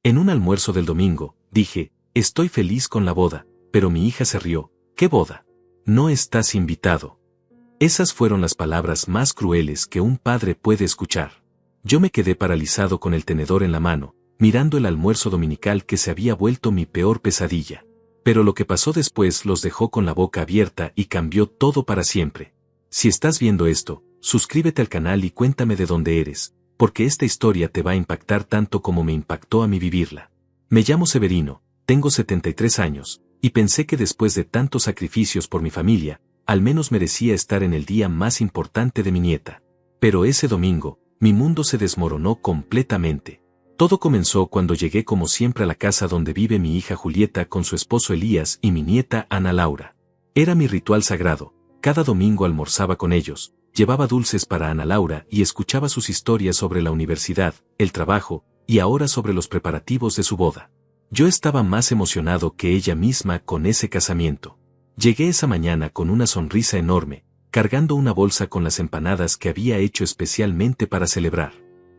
En un almuerzo del domingo, dije, estoy feliz con la boda, pero mi hija se rió. ¿Qué boda? No estás invitado. Esas fueron las palabras más crueles que un padre puede escuchar. Yo me quedé paralizado con el tenedor en la mano, mirando el almuerzo dominical que se había vuelto mi peor pesadilla. Pero lo que pasó después los dejó con la boca abierta y cambió todo para siempre. Si estás viendo esto, suscríbete al canal y cuéntame de dónde eres, porque esta historia te va a impactar tanto como me impactó a mí vivirla. Me llamo Severino, tengo 73 años, y pensé que después de tantos sacrificios por mi familia, al menos merecía estar en el día más importante de mi nieta. Pero ese domingo, mi mundo se desmoronó completamente. Todo comenzó cuando llegué como siempre a la casa donde vive mi hija Julieta con su esposo Elías y mi nieta Ana Laura. Era mi ritual sagrado, cada domingo almorzaba con ellos, llevaba dulces para Ana Laura y escuchaba sus historias sobre la universidad, el trabajo, y ahora sobre los preparativos de su boda. Yo estaba más emocionado que ella misma con ese casamiento. Llegué esa mañana con una sonrisa enorme, cargando una bolsa con las empanadas que había hecho especialmente para celebrar.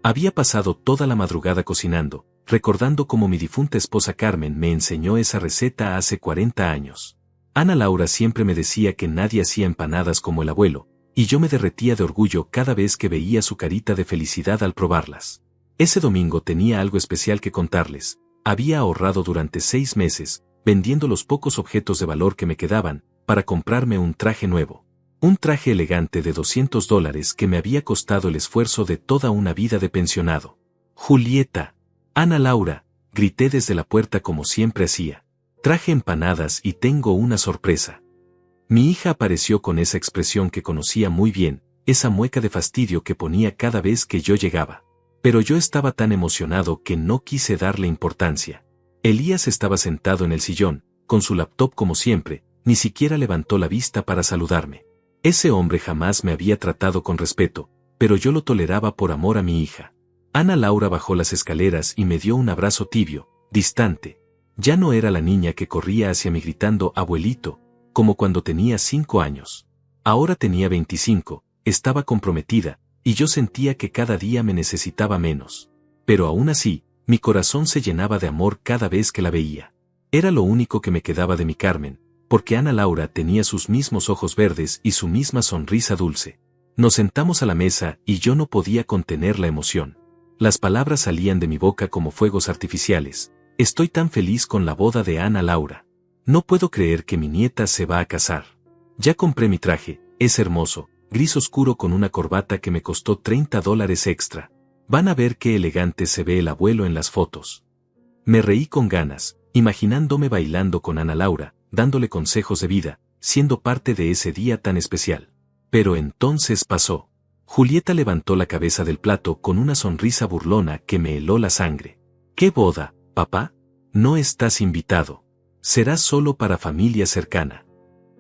Había pasado toda la madrugada cocinando, recordando cómo mi difunta esposa Carmen me enseñó esa receta hace 40 años. Ana Laura siempre me decía que nadie hacía empanadas como el abuelo, y yo me derretía de orgullo cada vez que veía su carita de felicidad al probarlas. Ese domingo tenía algo especial que contarles. Había ahorrado durante 6 meses, vendiendo los pocos objetos de valor que me quedaban, para comprarme un traje nuevo. Un traje elegante de $200 que me había costado el esfuerzo de toda una vida de pensionado. Julieta. Ana Laura, grité desde la puerta como siempre hacía. Traje empanadas y tengo una sorpresa. Mi hija apareció con esa expresión que conocía muy bien, esa mueca de fastidio que ponía cada vez que yo llegaba. Pero yo estaba tan emocionado que no quise darle importancia. Elías estaba sentado en el sillón, con su laptop como siempre, ni siquiera levantó la vista para saludarme. Ese hombre jamás me había tratado con respeto, pero yo lo toleraba por amor a mi hija. Ana Laura bajó las escaleras y me dio un abrazo tibio, distante. Ya no era la niña que corría hacia mí gritando abuelito, como cuando tenía 5 años. Ahora tenía 25, estaba comprometida, y yo sentía que cada día me necesitaba menos. Pero aún así, mi corazón se llenaba de amor cada vez que la veía. Era lo único que me quedaba de mi Carmen, porque Ana Laura tenía sus mismos ojos verdes y su misma sonrisa dulce. Nos sentamos a la mesa y yo no podía contener la emoción. Las palabras salían de mi boca como fuegos artificiales. Estoy tan feliz con la boda de Ana Laura. No puedo creer que mi nieta se va a casar. Ya compré mi traje, es hermoso, gris oscuro con una corbata que me costó $30 extra. Van a ver qué elegante se ve el abuelo en las fotos. Me reí con ganas, imaginándome bailando con Ana Laura, dándole consejos de vida, siendo parte de ese día tan especial. Pero entonces pasó. Julieta levantó la cabeza del plato con una sonrisa burlona que me heló la sangre. ¿Qué boda, papá? No estás invitado. Será solo para familia cercana.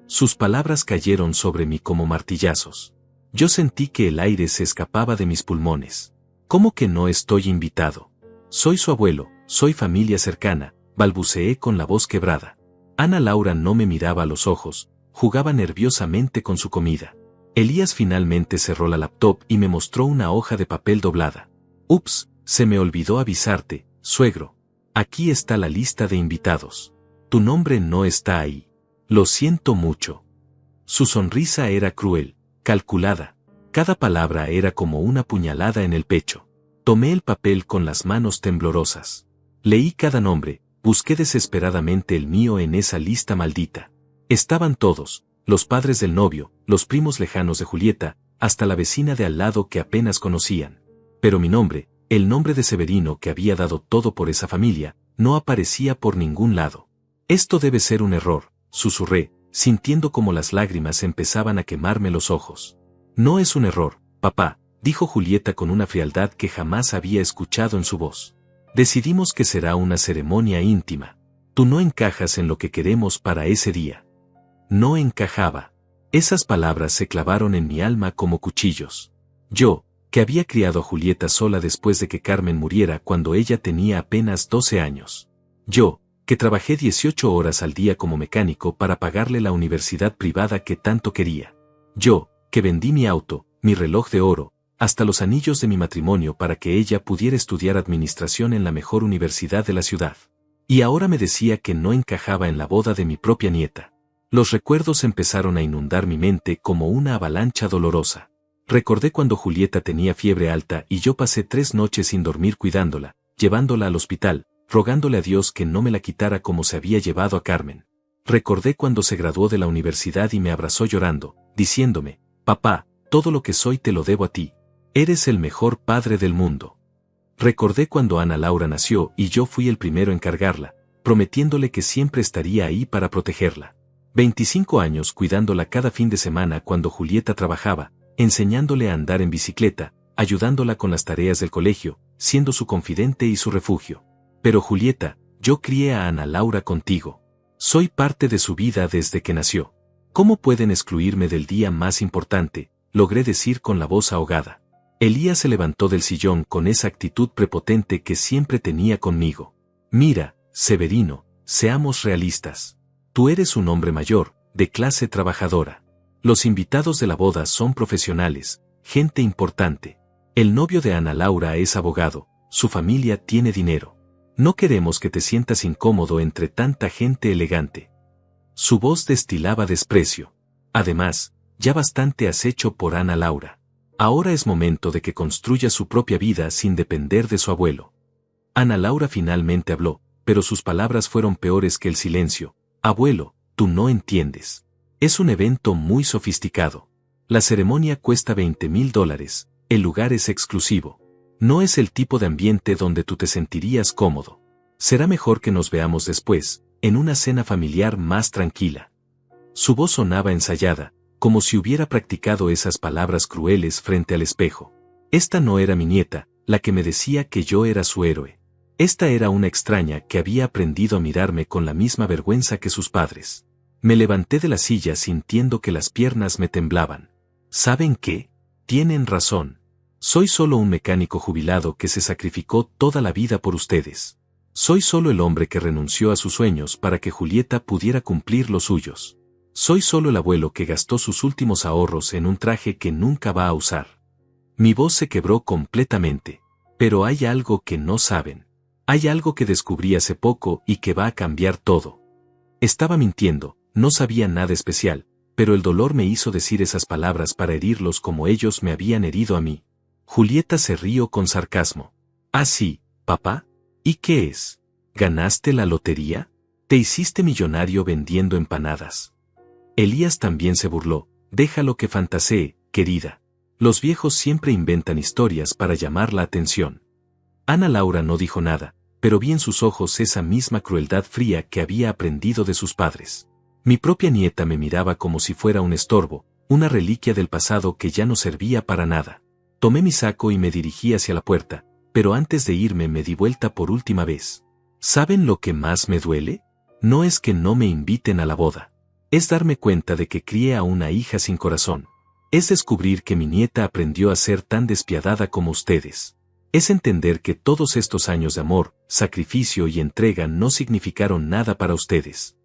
Sus palabras cayeron sobre mí como martillazos. Yo sentí que el aire se escapaba de mis pulmones. ¿Cómo que no estoy invitado? Soy su abuelo, soy familia cercana, balbuceé con la voz quebrada. Ana Laura no me miraba a los ojos, jugaba nerviosamente con su comida. Elías finalmente cerró la laptop y me mostró una hoja de papel doblada. Ups, se me olvidó avisarte, suegro. Aquí está la lista de invitados. Tu nombre no está ahí. Lo siento mucho. Su sonrisa era cruel, calculada. Cada palabra era como una puñalada en el pecho. Tomé el papel con las manos temblorosas. Leí cada nombre. Busqué desesperadamente el mío en esa lista maldita. Estaban todos, los padres del novio, los primos lejanos de Julieta, hasta la vecina de al lado que apenas conocían. Pero mi nombre, el nombre de Severino que había dado todo por esa familia, no aparecía por ningún lado. Esto debe ser un error, susurré, sintiendo como las lágrimas empezaban a quemarme los ojos. No es un error, papá, dijo Julieta con una frialdad que jamás había escuchado en su voz. Decidimos que será una ceremonia íntima. Tú no encajas en lo que queremos para ese día. No encajaba. Esas palabras se clavaron en mi alma como cuchillos. Yo, que había criado a Julieta sola después de que Carmen muriera cuando ella tenía apenas 12 años. Yo, que trabajé 18 horas al día como mecánico para pagarle la universidad privada que tanto quería. Yo, que vendí mi auto, mi reloj de oro, hasta los anillos de mi matrimonio para que ella pudiera estudiar administración en la mejor universidad de la ciudad. Y ahora me decía que no encajaba en la boda de mi propia nieta. Los recuerdos empezaron a inundar mi mente como una avalancha dolorosa. Recordé cuando Julieta tenía fiebre alta y yo pasé 3 noches sin dormir cuidándola, llevándola al hospital, rogándole a Dios que no me la quitara como se había llevado a Carmen. Recordé cuando se graduó de la universidad y me abrazó llorando, diciéndome, «Papá, todo lo que soy te lo debo a ti. Eres el mejor padre del mundo». Recordé cuando Ana Laura nació y yo fui el primero en cargarla, prometiéndole que siempre estaría ahí para protegerla. 25 años cuidándola cada fin de semana cuando Julieta trabajaba, enseñándole a andar en bicicleta, ayudándola con las tareas del colegio, siendo su confidente y su refugio. Pero Julieta, yo crié a Ana Laura contigo. Soy parte de su vida desde que nació. ¿Cómo pueden excluirme del día más importante?, logré decir con la voz ahogada. Elías se levantó del sillón con esa actitud prepotente que siempre tenía conmigo. «Mira, Severino, seamos realistas. Tú eres un hombre mayor, de clase trabajadora. Los invitados de la boda son profesionales, gente importante. El novio de Ana Laura es abogado, su familia tiene dinero. No queremos que te sientas incómodo entre tanta gente elegante». Su voz destilaba desprecio. Además, ya bastante has hecho por Ana Laura. Ahora es momento de que construya su propia vida sin depender de su abuelo. Ana Laura finalmente habló, pero sus palabras fueron peores que el silencio. «Abuelo, tú no entiendes. Es un evento muy sofisticado. La ceremonia cuesta $20,000, el lugar es exclusivo. No es el tipo de ambiente donde tú te sentirías cómodo. Será mejor que nos veamos después, en una cena familiar más tranquila». Su voz sonaba ensayada, como si hubiera practicado esas palabras crueles frente al espejo. Esta no era mi nieta, la que me decía que yo era su héroe. Esta era una extraña que había aprendido a mirarme con la misma vergüenza que sus padres. Me levanté de la silla sintiendo que las piernas me temblaban. ¿Saben qué? Tienen razón. Soy solo un mecánico jubilado que se sacrificó toda la vida por ustedes. Soy solo el hombre que renunció a sus sueños para que Julieta pudiera cumplir los suyos. Soy solo el abuelo que gastó sus últimos ahorros en un traje que nunca va a usar. Mi voz se quebró completamente. Pero hay algo que no saben. Hay algo que descubrí hace poco y que va a cambiar todo. Estaba mintiendo, no sabía nada especial, pero el dolor me hizo decir esas palabras para herirlos como ellos me habían herido a mí. Julieta se rió con sarcasmo. «¿Ah, sí, papá? ¿Y qué es? ¿Ganaste la lotería? ¿Te hiciste millonario vendiendo empanadas?» Elías también se burló. «Déjalo que fantasee, querida. Los viejos siempre inventan historias para llamar la atención». Ana Laura no dijo nada, pero vi en sus ojos esa misma crueldad fría que había aprendido de sus padres. Mi propia nieta me miraba como si fuera un estorbo, una reliquia del pasado que ya no servía para nada. Tomé mi saco y me dirigí hacia la puerta, pero antes de irme me di vuelta por última vez. ¿Saben lo que más me duele? No es que no me inviten a la boda. Es darme cuenta de que crié a una hija sin corazón. Es descubrir que mi nieta aprendió a ser tan despiadada como ustedes. Es entender que todos estos años de amor, sacrificio y entrega no significaron nada para ustedes.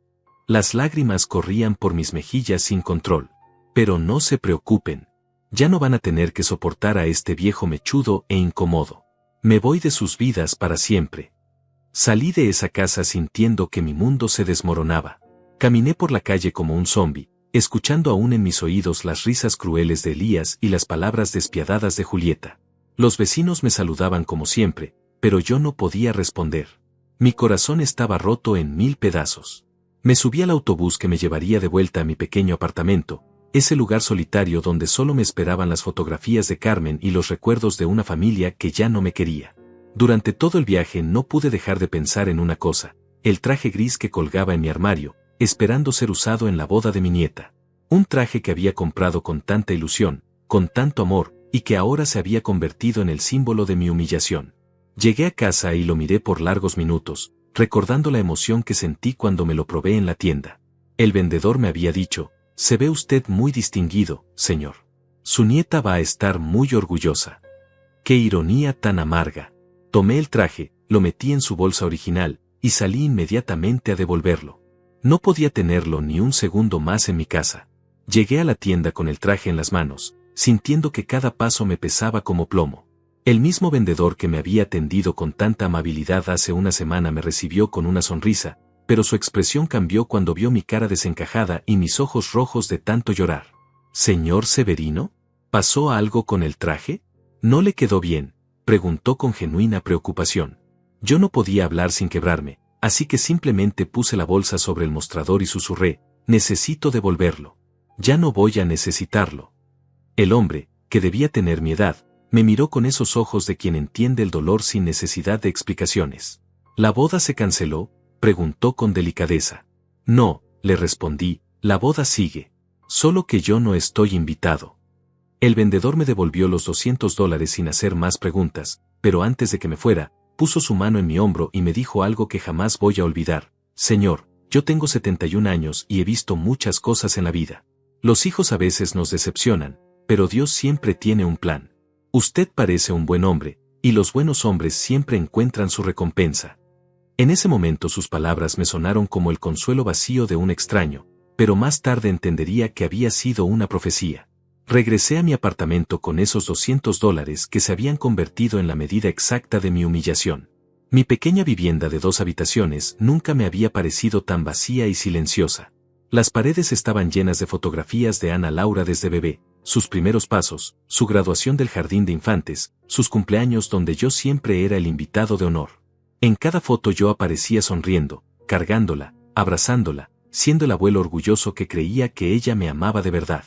Las lágrimas corrían por mis mejillas sin control. Pero no se preocupen. Ya no van a tener que soportar a este viejo mechudo e incómodo. Me voy de sus vidas para siempre. Salí de esa casa sintiendo que mi mundo se desmoronaba. Caminé por la calle como un zombi, escuchando aún en mis oídos las risas crueles de Elías y las palabras despiadadas de Julieta. Los vecinos me saludaban como siempre, pero yo no podía responder. Mi corazón estaba roto en 1000 pedazos. Me subí al autobús que me llevaría de vuelta a mi pequeño apartamento, ese lugar solitario donde solo me esperaban las fotografías de Carmen y los recuerdos de una familia que ya no me quería. Durante todo el viaje no pude dejar de pensar en una cosa: el traje gris que colgaba en mi armario, esperando ser usado en la boda de mi nieta. Un traje que había comprado con tanta ilusión, con tanto amor, y que ahora se había convertido en el símbolo de mi humillación. Llegué a casa y lo miré por largos minutos, recordando la emoción que sentí cuando me lo probé en la tienda. El vendedor me había dicho: «Se ve usted muy distinguido, señor. Su nieta va a estar muy orgullosa». ¡Qué ironía tan amarga! Tomé el traje, lo metí en su bolsa original, y salí inmediatamente a devolverlo. No podía tenerlo ni un segundo más en mi casa. Llegué a la tienda con el traje en las manos, sintiendo que cada paso me pesaba como plomo. El mismo vendedor que me había atendido con tanta amabilidad hace una semana me recibió con una sonrisa, pero su expresión cambió cuando vio mi cara desencajada y mis ojos rojos de tanto llorar. «Señor Severino, ¿pasó algo con el traje? ¿No le quedó bien?», preguntó con genuina preocupación. Yo no podía hablar sin quebrarme, así que simplemente puse la bolsa sobre el mostrador y susurré: «Necesito devolverlo. Ya no voy a necesitarlo». El hombre, que debía tener mi edad, me miró con esos ojos de quien entiende el dolor sin necesidad de explicaciones. «¿La boda se canceló?», preguntó con delicadeza. «No», le respondí, «la boda sigue. Solo que yo no estoy invitado». El vendedor me devolvió los $200 sin hacer más preguntas, pero antes de que me fuera, puso su mano en mi hombro y me dijo algo que jamás voy a olvidar: «Señor, yo tengo 71 años y he visto muchas cosas en la vida. Los hijos a veces nos decepcionan, pero Dios siempre tiene un plan. Usted parece un buen hombre, y los buenos hombres siempre encuentran su recompensa». En ese momento sus palabras me sonaron como el consuelo vacío de un extraño, pero más tarde entendería que había sido una profecía. Regresé a mi apartamento con esos $200 que se habían convertido en la medida exacta de mi humillación. Mi pequeña vivienda de 2 habitaciones nunca me había parecido tan vacía y silenciosa. Las paredes estaban llenas de fotografías de Ana Laura desde bebé, sus primeros pasos, su graduación del jardín de infantes, sus cumpleaños donde yo siempre era el invitado de honor. En cada foto yo aparecía sonriendo, cargándola, abrazándola, siendo el abuelo orgulloso que creía que ella me amaba de verdad.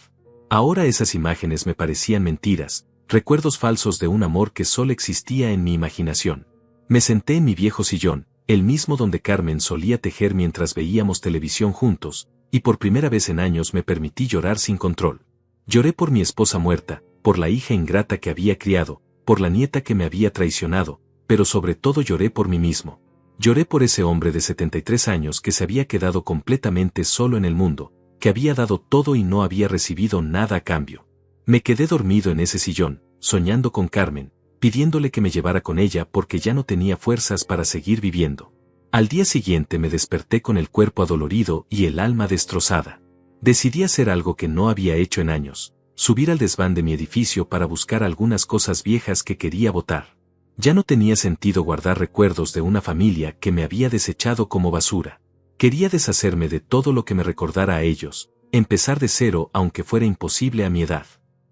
Ahora esas imágenes me parecían mentiras, recuerdos falsos de un amor que solo existía en mi imaginación. Me senté en mi viejo sillón, el mismo donde Carmen solía tejer mientras veíamos televisión juntos, y por primera vez en años me permití llorar sin control. Lloré por mi esposa muerta, por la hija ingrata que había criado, por la nieta que me había traicionado, pero sobre todo lloré por mí mismo. Lloré por ese hombre de 73 años que se había quedado completamente solo en el mundo, que había dado todo y no había recibido nada a cambio. Me quedé dormido en ese sillón, soñando con Carmen, pidiéndole que me llevara con ella porque ya no tenía fuerzas para seguir viviendo. Al día siguiente me desperté con el cuerpo adolorido y el alma destrozada. Decidí hacer algo que no había hecho en años: subir al desván de mi edificio para buscar algunas cosas viejas que quería botar. Ya no tenía sentido guardar recuerdos de una familia que me había desechado como basura. Quería deshacerme de todo lo que me recordara a ellos, empezar de cero aunque fuera imposible a mi edad.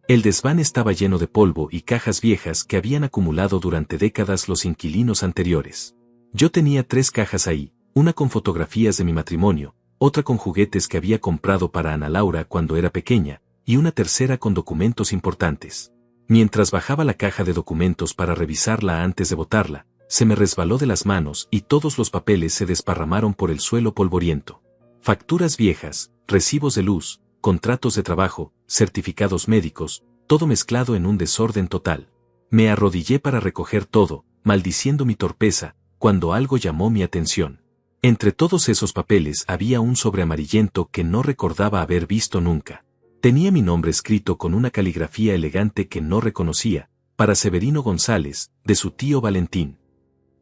El desván estaba lleno de polvo y cajas viejas que habían acumulado durante décadas los inquilinos anteriores. Yo tenía 3 cajas ahí, una con fotografías de mi matrimonio, otra con juguetes que había comprado para Ana Laura cuando era pequeña, y una tercera con documentos importantes. Mientras bajaba la caja de documentos para revisarla antes de botarla, se me resbaló de las manos y todos los papeles se desparramaron por el suelo polvoriento. Facturas viejas, recibos de luz, contratos de trabajo, certificados médicos, todo mezclado en un desorden total. Me arrodillé para recoger todo, maldiciendo mi torpeza, cuando algo llamó mi atención. Entre todos esos papeles había un sobre amarillento que no recordaba haber visto nunca. Tenía mi nombre escrito con una caligrafía elegante que no reconocía: para Severino González, de su tío Valentín.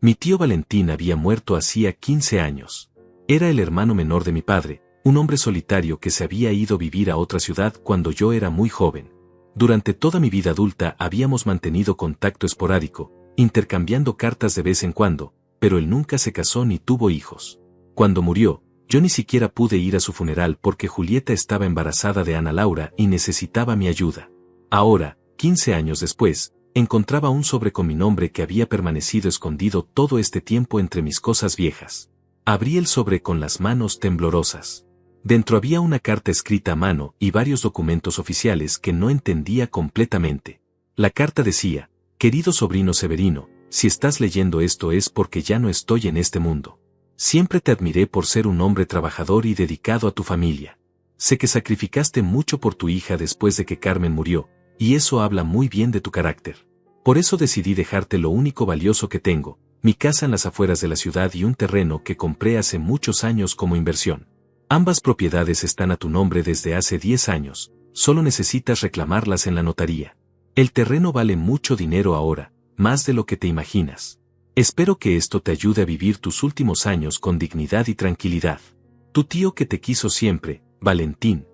Mi tío Valentín había muerto hacía 15 años. Era el hermano menor de mi padre, un hombre solitario que se había ido a vivir a otra ciudad cuando yo era muy joven. Durante toda mi vida adulta habíamos mantenido contacto esporádico, intercambiando cartas de vez en cuando, pero él nunca se casó ni tuvo hijos. Cuando murió, yo ni siquiera pude ir a su funeral porque Julieta estaba embarazada de Ana Laura y necesitaba mi ayuda. Ahora, 15 años después, encontraba un sobre con mi nombre que había permanecido escondido todo este tiempo entre mis cosas viejas. Abrí el sobre con las manos temblorosas. Dentro había una carta escrita a mano y varios documentos oficiales que no entendía completamente. La carta decía: querido sobrino Severino, si estás leyendo esto es porque ya no estoy en este mundo. Siempre te admiré por ser un hombre trabajador y dedicado a tu familia. Sé que sacrificaste mucho por tu hija después de que Carmen murió, y eso habla muy bien de tu carácter. Por eso decidí dejarte lo único valioso que tengo, mi casa en las afueras de la ciudad y un terreno que compré hace muchos años como inversión. Ambas propiedades están a tu nombre desde hace 10 años, solo necesitas reclamarlas en la notaría. El terreno vale mucho dinero ahora, más de lo que te imaginas. Espero que esto te ayude a vivir tus últimos años con dignidad y tranquilidad. Tu tío que te quiso siempre, Valentín.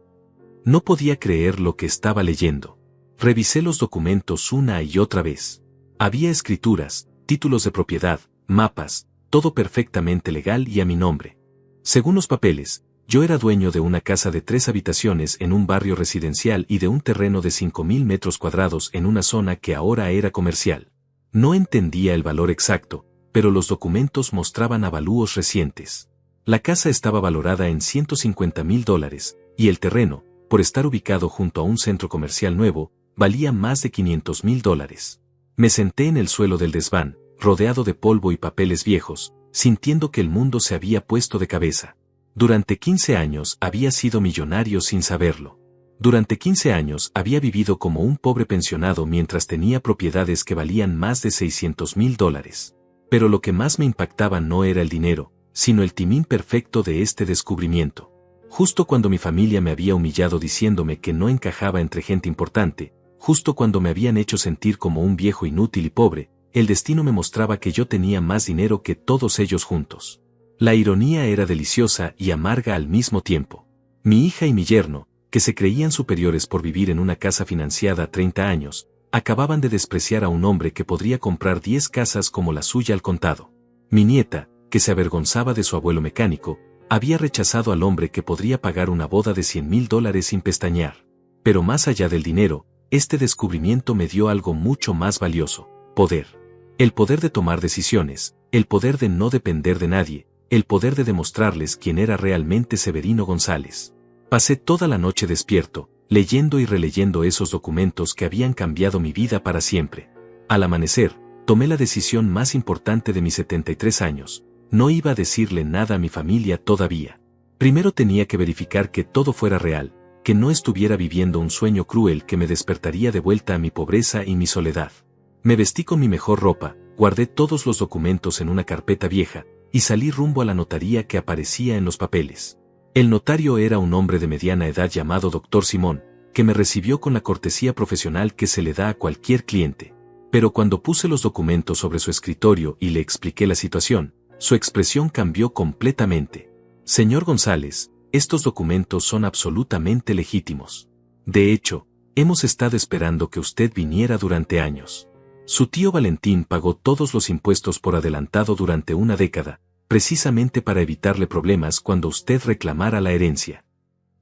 No podía creer lo que estaba leyendo. Revisé los documentos una y otra vez. Había escrituras, títulos de propiedad, mapas, todo perfectamente legal y a mi nombre. Según los papeles, yo era dueño de una casa de 3 habitaciones en un barrio residencial y de un terreno de 5.000 metros cuadrados en una zona que ahora era comercial. No entendía el valor exacto, pero los documentos mostraban avalúos recientes. La casa estaba valorada en $150.000, y el terreno, por estar ubicado junto a un centro comercial nuevo, valía más de $500.000. Me senté en el suelo del desván, rodeado de polvo y papeles viejos, sintiendo que el mundo se había puesto de cabeza. Durante 15 años había sido millonario sin saberlo. Durante 15 años había vivido como un pobre pensionado mientras tenía propiedades que valían más de $600.000. Pero lo que más me impactaba no era el dinero, sino el timing perfecto de este descubrimiento. Justo cuando mi familia me había humillado diciéndome que no encajaba entre gente importante, justo cuando me habían hecho sentir como un viejo inútil y pobre, el destino me mostraba que yo tenía más dinero que todos ellos juntos. La ironía era deliciosa y amarga al mismo tiempo. Mi hija y mi yerno, que se creían superiores por vivir en una casa financiada a 30 años, acababan de despreciar a un hombre que podría comprar 10 casas como la suya al contado. Mi nieta, que se avergonzaba de su abuelo mecánico, había rechazado al hombre que podría pagar una boda de $100.000 sin pestañear. Pero más allá del dinero, este descubrimiento me dio algo mucho más valioso: poder. El poder de tomar decisiones, el poder de no depender de nadie, el poder de demostrarles quién era realmente Severino González. Pasé toda la noche despierto, leyendo y releyendo esos documentos que habían cambiado mi vida para siempre. Al amanecer, tomé la decisión más importante de mis 73 años. No iba a decirle nada a mi familia todavía. Primero tenía que verificar que todo fuera real, que no estuviera viviendo un sueño cruel que me despertaría de vuelta a mi pobreza y mi soledad. Me vestí con mi mejor ropa, guardé todos los documentos en una carpeta vieja, y salí rumbo a la notaría que aparecía en los papeles. El notario era un hombre de mediana edad llamado Dr. Simón, que me recibió con la cortesía profesional que se le da a cualquier cliente. Pero cuando puse los documentos sobre su escritorio y le expliqué la situación, su expresión cambió completamente. Señor González, estos documentos son absolutamente legítimos. De hecho, hemos estado esperando que usted viniera durante años. Su tío Valentín pagó todos los impuestos por adelantado durante una década, precisamente para evitarle problemas cuando usted reclamara la herencia.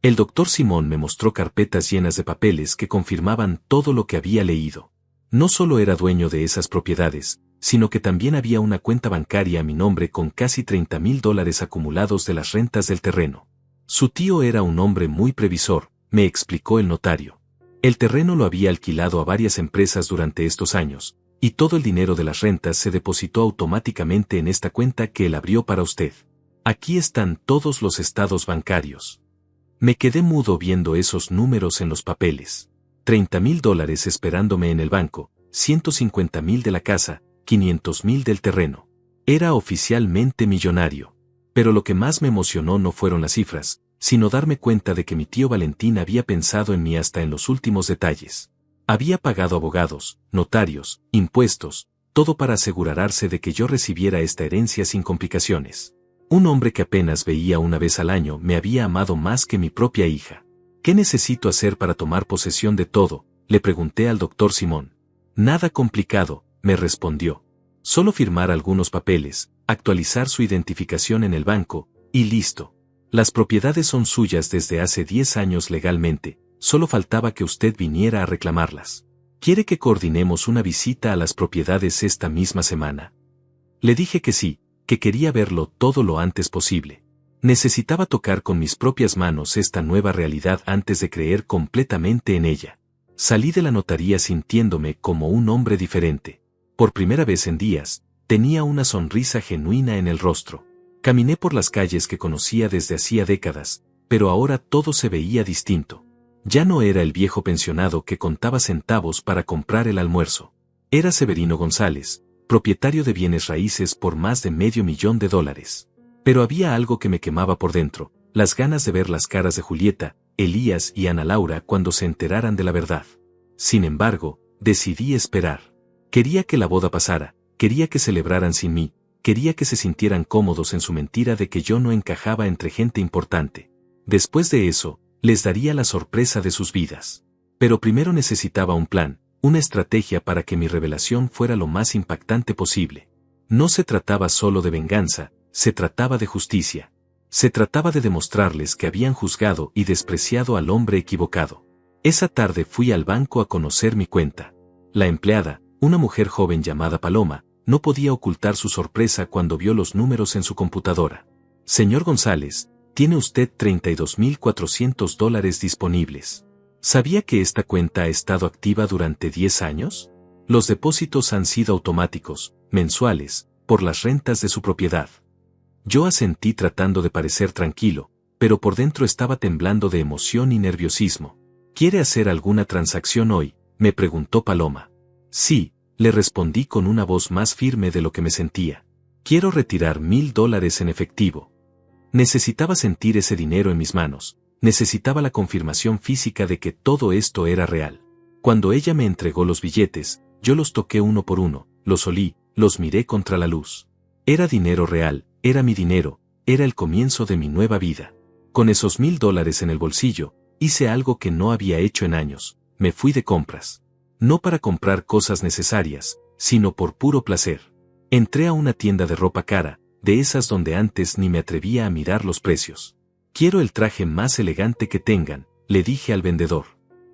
El doctor Simón me mostró carpetas llenas de papeles que confirmaban todo lo que había leído. No solo era dueño de esas propiedades, sino que también había una cuenta bancaria a mi nombre con casi $30.000 acumulados de las rentas del terreno. Su tío era un hombre muy previsor, me explicó el notario. El terreno lo había alquilado a varias empresas durante estos años, y todo el dinero de las rentas se depositó automáticamente en esta cuenta que él abrió para usted. Aquí están todos los estados bancarios. Me quedé mudo viendo esos números en los papeles. $30.000 esperándome en el banco, 150.000 de la casa, 500.000 del terreno. Era oficialmente millonario. Pero lo que más me emocionó no fueron las cifras, sino darme cuenta de que mi tío Valentín había pensado en mí hasta en los últimos detalles. Había pagado abogados, notarios, impuestos, todo para asegurarse de que yo recibiera esta herencia sin complicaciones. Un hombre que apenas veía una vez al año me había amado más que mi propia hija. ¿Qué necesito hacer para tomar posesión de todo?, le pregunté al doctor Simón. Nada complicado, me respondió. Solo firmar algunos papeles, actualizar su identificación en el banco, y listo. Las propiedades son suyas desde hace 10 años legalmente, solo faltaba que usted viniera a reclamarlas. ¿Quiere que coordinemos una visita a las propiedades esta misma semana? Le dije que sí, que quería verlo todo lo antes posible. Necesitaba tocar con mis propias manos esta nueva realidad antes de creer completamente en ella. Salí de la notaría sintiéndome como un hombre diferente. Por primera vez en días, tenía una sonrisa genuina en el rostro. Caminé por las calles que conocía desde hacía décadas, pero ahora todo se veía distinto. Ya no era el viejo pensionado que contaba centavos para comprar el almuerzo. Era Severino González, propietario de bienes raíces por más de $500,000. Pero había algo que me quemaba por dentro, las ganas de ver las caras de Julieta, Elías y Ana Laura cuando se enteraran de la verdad. Sin embargo, decidí esperar. Quería que la boda pasara, quería que celebraran sin mí, quería que se sintieran cómodos en su mentira de que yo no encajaba entre gente importante. Después de eso, les daría la sorpresa de sus vidas. Pero primero necesitaba un plan, una estrategia para que mi revelación fuera lo más impactante posible. No se trataba solo de venganza, se trataba de justicia. Se trataba de demostrarles que habían juzgado y despreciado al hombre equivocado. Esa tarde fui al banco a conocer mi cuenta. La empleada, una mujer joven llamada Paloma, no podía ocultar su sorpresa cuando vio los números en su computadora. Señor González, tiene usted $32,400 disponibles. ¿Sabía que esta cuenta ha estado activa durante 10 años? Los depósitos han sido automáticos, mensuales, por las rentas de su propiedad. Yo asentí tratando de parecer tranquilo, pero por dentro estaba temblando de emoción y nerviosismo. ¿Quiere hacer alguna transacción hoy?, me preguntó Paloma. Sí, le respondí con una voz más firme de lo que me sentía. Quiero retirar $1,000 en efectivo. Necesitaba sentir ese dinero en mis manos, necesitaba la confirmación física de que todo esto era real. Cuando ella me entregó los billetes, yo los toqué uno por uno, los olí, los miré contra la luz. Era dinero real, era mi dinero, era el comienzo de mi nueva vida. Con esos $1,000 en el bolsillo, hice algo que no había hecho en años, me fui de compras. No para comprar cosas necesarias, sino por puro placer. Entré a una tienda de ropa cara, de esas donde antes ni me atrevía a mirar los precios. Quiero el traje más elegante que tengan, le dije al vendedor.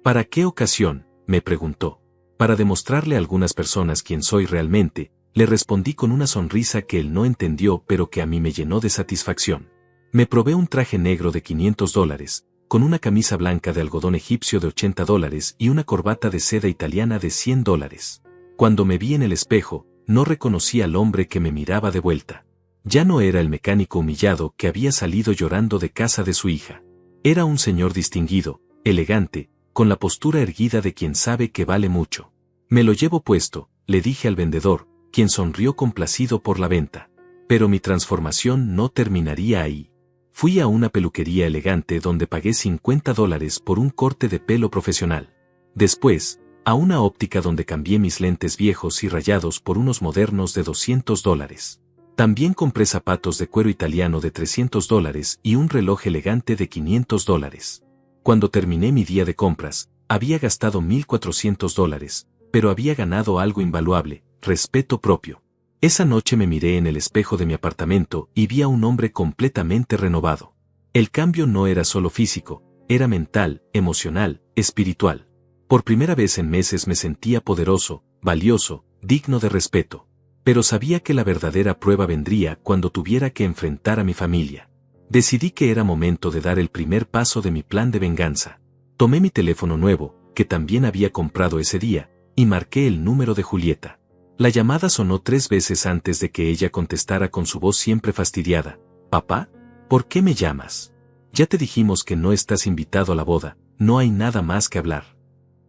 ¿Para qué ocasión?, me preguntó. Para demostrarle a algunas personas quién soy realmente, le respondí con una sonrisa que él no entendió pero que a mí me llenó de satisfacción. Me probé un traje negro de $500, con una camisa blanca de algodón egipcio de $80 y una corbata de seda italiana de $100. Cuando me vi en el espejo, no reconocí al hombre que me miraba de vuelta. Ya no era el mecánico humillado que había salido llorando de casa de su hija. Era un señor distinguido, elegante, con la postura erguida de quien sabe que vale mucho. Me lo llevo puesto, le dije al vendedor, quien sonrió complacido por la venta. Pero mi transformación no terminaría ahí. Fui a una peluquería elegante donde pagué $50 por un corte de pelo profesional. Después, a una óptica donde cambié mis lentes viejos y rayados por unos modernos de $200. También compré zapatos de cuero italiano de $300 y un reloj elegante de $500. Cuando terminé mi día de compras, había gastado $1,400, pero había ganado algo invaluable, respeto propio. Esa noche me miré en el espejo de mi apartamento y vi a un hombre completamente renovado. El cambio no era solo físico, era mental, emocional, espiritual. Por primera vez en meses me sentía poderoso, valioso, digno de respeto. Pero sabía que la verdadera prueba vendría cuando tuviera que enfrentar a mi familia. Decidí que era momento de dar el primer paso de mi plan de venganza. Tomé mi teléfono nuevo, que también había comprado ese día, y marqué el número de Julieta. La llamada sonó 3 veces antes de que ella contestara con su voz siempre fastidiada. «Papá, ¿por qué me llamas? Ya te dijimos que no estás invitado a la boda, no hay nada más que hablar».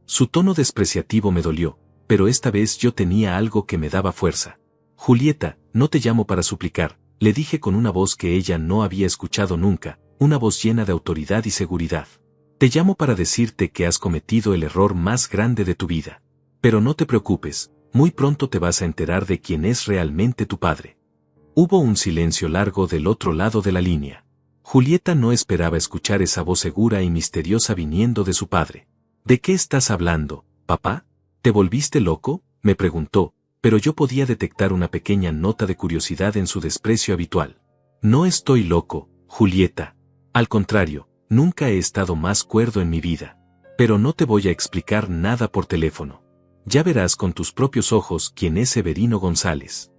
Su tono despreciativo me dolió, pero esta vez yo tenía algo que me daba fuerza. «Julieta, no te llamo para suplicar», le dije con una voz que ella no había escuchado nunca, una voz llena de autoridad y seguridad. «Te llamo para decirte que has cometido el error más grande de tu vida. Pero no te preocupes, muy pronto te vas a enterar de quién es realmente tu padre». Hubo un silencio largo del otro lado de la línea. Julieta no esperaba escuchar esa voz segura y misteriosa viniendo de su padre. «¿De qué estás hablando, papá? ¿Te volviste loco?», me preguntó, pero yo podía detectar una pequeña nota de curiosidad en su desprecio habitual. «No estoy loco, Julieta. Al contrario, nunca he estado más cuerdo en mi vida. Pero no te voy a explicar nada por teléfono. Ya verás con tus propios ojos quién es Severino González».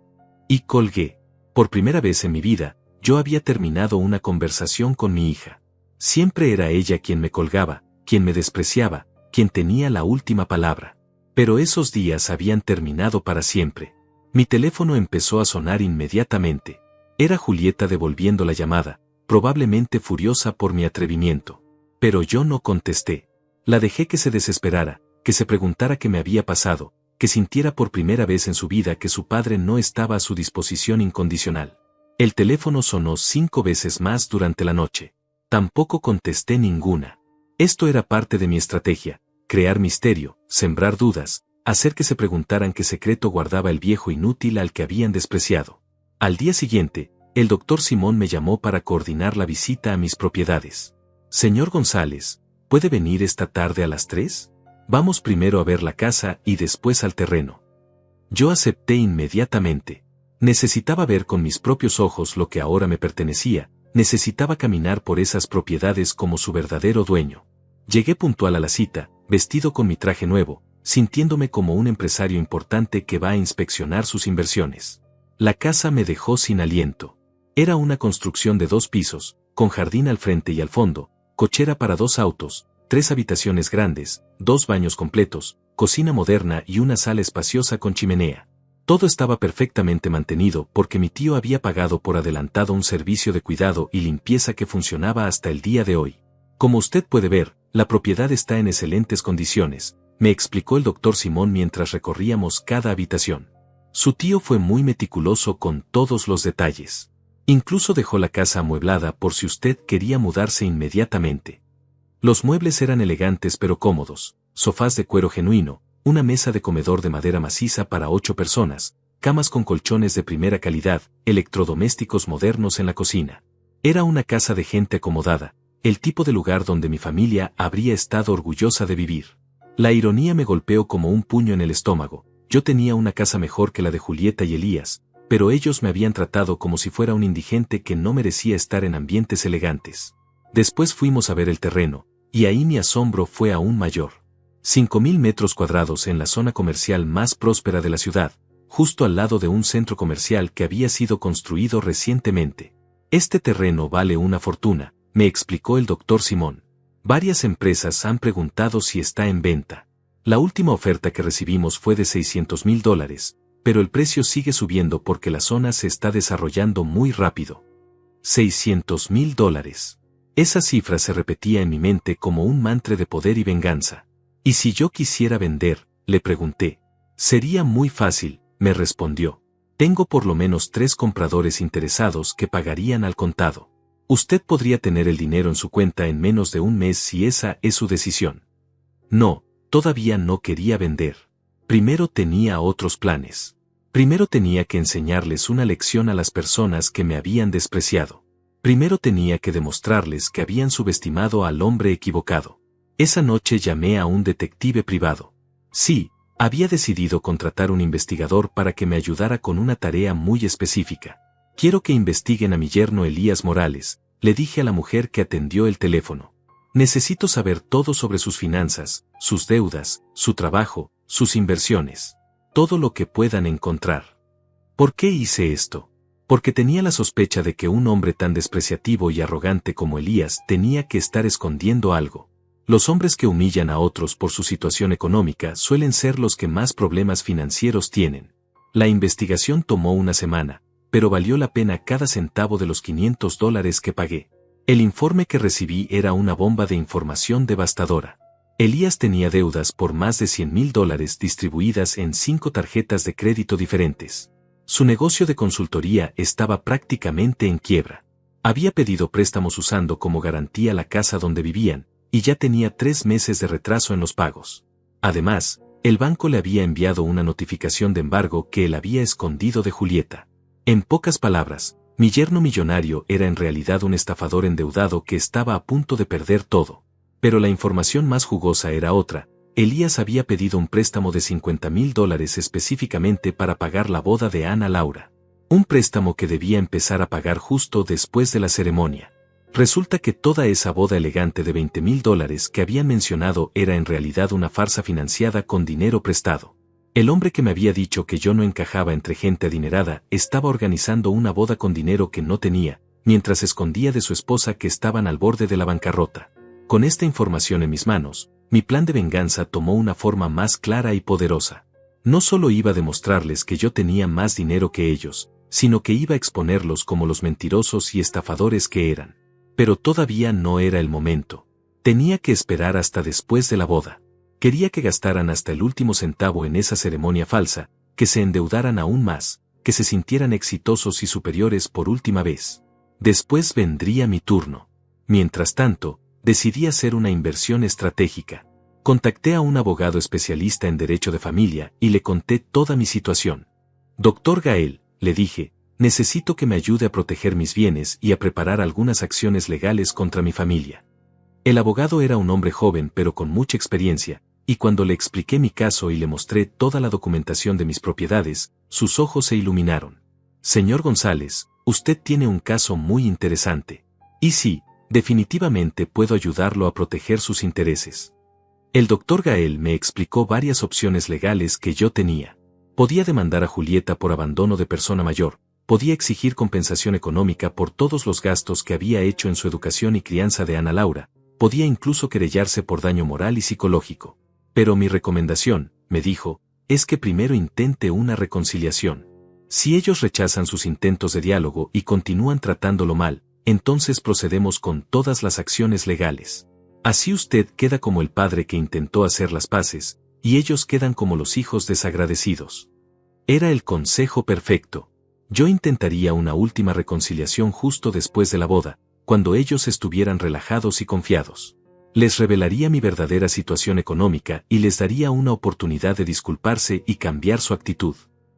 Y colgué. Por primera vez en mi vida, yo había terminado una conversación con mi hija. Siempre era ella quien me colgaba, quien me despreciaba, quien tenía la última palabra. Pero esos días habían terminado para siempre. Mi teléfono empezó a sonar inmediatamente. Era Julieta devolviendo la llamada, probablemente furiosa por mi atrevimiento. Pero yo no contesté. La dejé que se desesperara, que se preguntara qué me había pasado, que sintiera por primera vez en su vida que su padre no estaba a su disposición incondicional. El teléfono sonó 5 veces más durante la noche. Tampoco contesté ninguna. Esto era parte de mi estrategia. Crear misterio, sembrar dudas, hacer que se preguntaran qué secreto guardaba el viejo inútil al que habían despreciado. Al día siguiente, el doctor Simón me llamó para coordinar la visita a mis propiedades. «Señor González, ¿puede venir esta tarde a las 3? Vamos primero a ver la casa y después al terreno. Yo acepté inmediatamente. Necesitaba ver con mis propios ojos lo que ahora me pertenecía, necesitaba caminar por esas propiedades como su verdadero dueño. Llegué puntual a la cita, vestido con mi traje nuevo, sintiéndome como un empresario importante que va a inspeccionar sus inversiones. La casa me dejó sin aliento. Era una construcción de 2 pisos, con jardín al frente y al fondo, cochera para 2 autos, 3 habitaciones grandes, 2 baños completos, cocina moderna y una sala espaciosa con chimenea. Todo estaba perfectamente mantenido porque mi tío había pagado por adelantado un servicio de cuidado y limpieza que funcionaba hasta el día de hoy. Como usted puede ver, la propiedad está en excelentes condiciones, me explicó el doctor Simón mientras recorríamos cada habitación. Su tío fue muy meticuloso con todos los detalles. Incluso dejó la casa amueblada por si usted quería mudarse inmediatamente. Los muebles eran elegantes pero cómodos, sofás de cuero genuino, una mesa de comedor de madera maciza para 8 personas, camas con colchones de primera calidad, electrodomésticos modernos en la cocina. Era una casa de gente acomodada, el tipo de lugar donde mi familia habría estado orgullosa de vivir. La ironía me golpeó como un puño en el estómago. Yo tenía una casa mejor que la de Julieta y Elías, pero ellos me habían tratado como si fuera un indigente que no merecía estar en ambientes elegantes. Después fuimos a ver el terreno, y ahí mi asombro fue aún mayor. 5.000 metros cuadrados en la zona comercial más próspera de la ciudad, justo al lado de un centro comercial que había sido construido recientemente. Este terreno vale una fortuna, me explicó el doctor Simón. Varias empresas han preguntado si está en venta. La última oferta que recibimos fue de $600,000, pero el precio sigue subiendo porque la zona se está desarrollando muy rápido. $600,000. Esa cifra se repetía en mi mente como un mantra de poder y venganza. ¿Y si yo quisiera vender?, le pregunté. Sería muy fácil, me respondió. Tengo por lo menos 3 compradores interesados que pagarían al contado. Usted podría tener el dinero en su cuenta en menos de un mes si esa es su decisión. No, todavía no quería vender. Primero tenía otros planes. Primero tenía que enseñarles una lección a las personas que me habían despreciado. Primero tenía que demostrarles que habían subestimado al hombre equivocado. Esa noche llamé a un detective privado. Sí, había decidido contratar un investigador para que me ayudara con una tarea muy específica. Quiero que investiguen a mi yerno Elías Morales, le dije a la mujer que atendió el teléfono. Necesito saber todo sobre sus finanzas, sus deudas, su trabajo, sus inversiones. Todo lo que puedan encontrar. ¿Por qué hice esto? Porque tenía la sospecha de que un hombre tan despreciativo y arrogante como Elías tenía que estar escondiendo algo. Los hombres que humillan a otros por su situación económica suelen ser los que más problemas financieros tienen. La investigación tomó una semana, pero valió la pena cada centavo de los $500 que pagué. El informe que recibí era una bomba de información devastadora. Elías tenía deudas por más de $100,000 distribuidas en 5 tarjetas de crédito diferentes. Su negocio de consultoría estaba prácticamente en quiebra. Había pedido préstamos usando como garantía la casa donde vivían, y ya tenía 3 meses de retraso en los pagos. Además, el banco le había enviado una notificación de embargo que él había escondido de Julieta. En pocas palabras, mi yerno millonario era en realidad un estafador endeudado que estaba a punto de perder todo. Pero la información más jugosa era otra. Elías había pedido un préstamo de $50,000 específicamente para pagar la boda de Ana Laura. Un préstamo que debía empezar a pagar justo después de la ceremonia. Resulta que toda esa boda elegante de $20,000 que habían mencionado era en realidad una farsa financiada con dinero prestado. El hombre que me había dicho que yo no encajaba entre gente adinerada estaba organizando una boda con dinero que no tenía, mientras escondía de su esposa que estaban al borde de la bancarrota. Con esta información en mis manos, mi plan de venganza tomó una forma más clara y poderosa. No solo iba a demostrarles que yo tenía más dinero que ellos, sino que iba a exponerlos como los mentirosos y estafadores que eran. Pero todavía no era el momento. Tenía que esperar hasta después de la boda. Quería que gastaran hasta el último centavo en esa ceremonia falsa, que se endeudaran aún más, que se sintieran exitosos y superiores por última vez. Después vendría mi turno. Mientras tanto, decidí hacer una inversión estratégica. Contacté a un abogado especialista en derecho de familia y le conté toda mi situación. Doctor Gael, le dije, necesito que me ayude a proteger mis bienes y a preparar algunas acciones legales contra mi familia. El abogado era un hombre joven pero con mucha experiencia, y cuando le expliqué mi caso y le mostré toda la documentación de mis propiedades, sus ojos se iluminaron. Señor González, usted tiene un caso muy interesante. Y sí, definitivamente puedo ayudarlo a proteger sus intereses. El doctor Gael me explicó varias opciones legales que yo tenía. Podía demandar a Julieta por abandono de persona mayor, podía exigir compensación económica por todos los gastos que había hecho en su educación y crianza de Ana Laura, podía incluso querellarse por daño moral y psicológico. Pero mi recomendación, me dijo, es que primero intente una reconciliación. Si ellos rechazan sus intentos de diálogo y continúan tratándolo mal, entonces procedemos con todas las acciones legales. Así usted queda como el padre que intentó hacer las paces, y ellos quedan como los hijos desagradecidos. Era el consejo perfecto. Yo intentaría una última reconciliación justo después de la boda, cuando ellos estuvieran relajados y confiados. Les revelaría mi verdadera situación económica y les daría una oportunidad de disculparse y cambiar su actitud.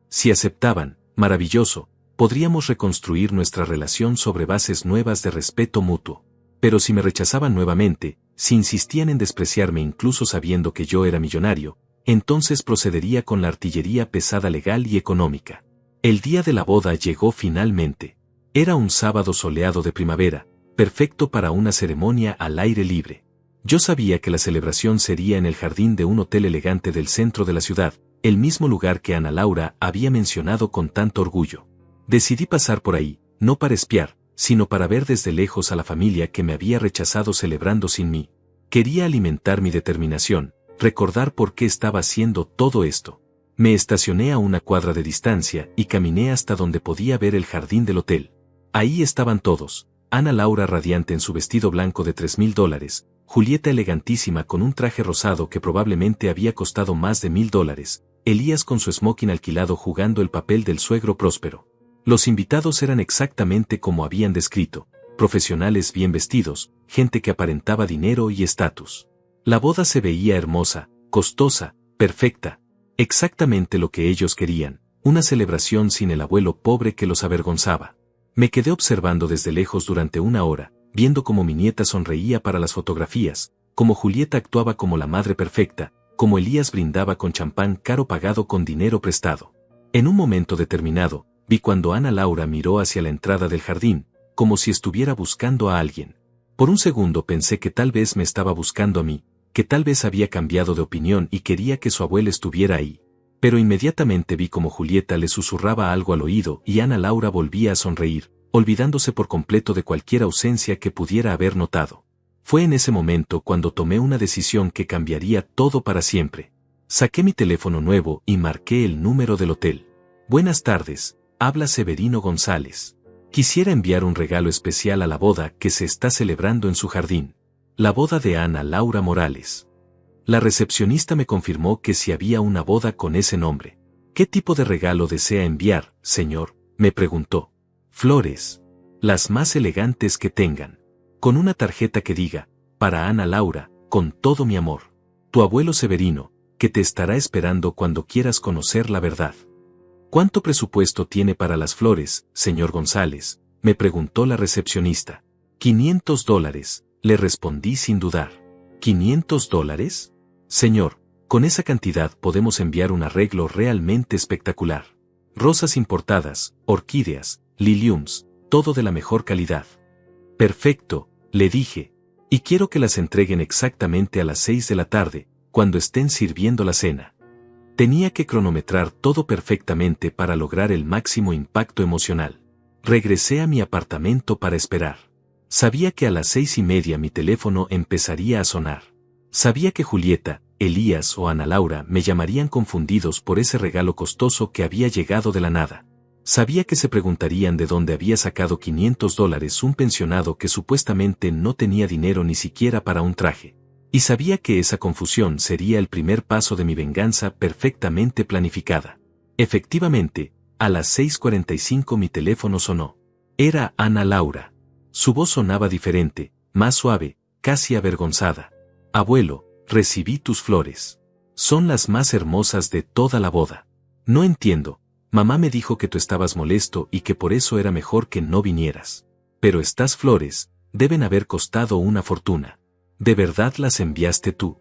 Si aceptaban, maravilloso, podríamos reconstruir nuestra relación sobre bases nuevas de respeto mutuo. Pero si me rechazaban nuevamente, si insistían en despreciarme incluso sabiendo que yo era millonario, entonces procedería con la artillería pesada legal y económica. El día de la boda llegó finalmente. Era un sábado soleado de primavera, perfecto para una ceremonia al aire libre. Yo sabía que la celebración sería en el jardín de un hotel elegante del centro de la ciudad, el mismo lugar que Ana Laura había mencionado con tanto orgullo. Decidí pasar por ahí, no para espiar, sino para ver desde lejos a la familia que me había rechazado celebrando sin mí. Quería alimentar mi determinación, recordar por qué estaba haciendo todo esto. Me estacioné a una cuadra de distancia y caminé hasta donde podía ver el jardín del hotel. Ahí estaban todos, Ana Laura radiante en su vestido blanco de $3,000, Julieta elegantísima con un traje rosado que probablemente había costado más de $1,000, Elías con su smoking alquilado jugando el papel del suegro próspero. Los invitados eran exactamente como habían descrito, profesionales bien vestidos, gente que aparentaba dinero y estatus. La boda se veía hermosa, costosa, perfecta, exactamente lo que ellos querían, una celebración sin el abuelo pobre que los avergonzaba. Me quedé observando desde lejos durante una hora, viendo cómo mi nieta sonreía para las fotografías, cómo Julieta actuaba como la madre perfecta, cómo Elías brindaba con champán caro pagado con dinero prestado. En un momento determinado, vi cuando Ana Laura miró hacia la entrada del jardín, como si estuviera buscando a alguien. Por un segundo pensé que tal vez me estaba buscando a mí, que tal vez había cambiado de opinión y quería que su abuela estuviera ahí. Pero inmediatamente vi como Julieta le susurraba algo al oído y Ana Laura volvía a sonreír, olvidándose por completo de cualquier ausencia que pudiera haber notado. Fue en ese momento cuando tomé una decisión que cambiaría todo para siempre. Saqué mi teléfono nuevo y marqué el número del hotel. Buenas tardes, habla Severino González. Quisiera enviar un regalo especial a la boda que se está celebrando en su jardín. La boda de Ana Laura Morales. La recepcionista me confirmó que si había una boda con ese nombre. ¿Qué tipo de regalo desea enviar, señor?, me preguntó. Flores. Las más elegantes que tengan. Con una tarjeta que diga, para Ana Laura, con todo mi amor. Tu abuelo Severino, que te estará esperando cuando quieras conocer la verdad. ¿Cuánto presupuesto tiene para las flores, señor González?, me preguntó la recepcionista. $500, le respondí sin dudar. ¿$500? Señor, con esa cantidad podemos enviar un arreglo realmente espectacular. Rosas importadas, orquídeas, liliums, todo de la mejor calidad. Perfecto, le dije. Y quiero que las entreguen exactamente a las 6 de la tarde, cuando estén sirviendo la cena. Tenía que cronometrar todo perfectamente para lograr el máximo impacto emocional. Regresé a mi apartamento para esperar. Sabía que a las 6:30 mi teléfono empezaría a sonar. Sabía que Julieta, Elías o Ana Laura me llamarían confundidos por ese regalo costoso que había llegado de la nada. Sabía que se preguntarían de dónde había sacado $500 un pensionado que supuestamente no tenía dinero ni siquiera para un traje. Y sabía que esa confusión sería el primer paso de mi venganza perfectamente planificada. Efectivamente, a las 6:45 mi teléfono sonó. Era Ana Laura. Su voz sonaba diferente, más suave, casi avergonzada. Abuelo, recibí tus flores. Son las más hermosas de toda la boda. No entiendo. Mamá me dijo que tú estabas molesto y que por eso era mejor que no vinieras. Pero estas flores deben haber costado una fortuna. ¿De verdad las enviaste tú?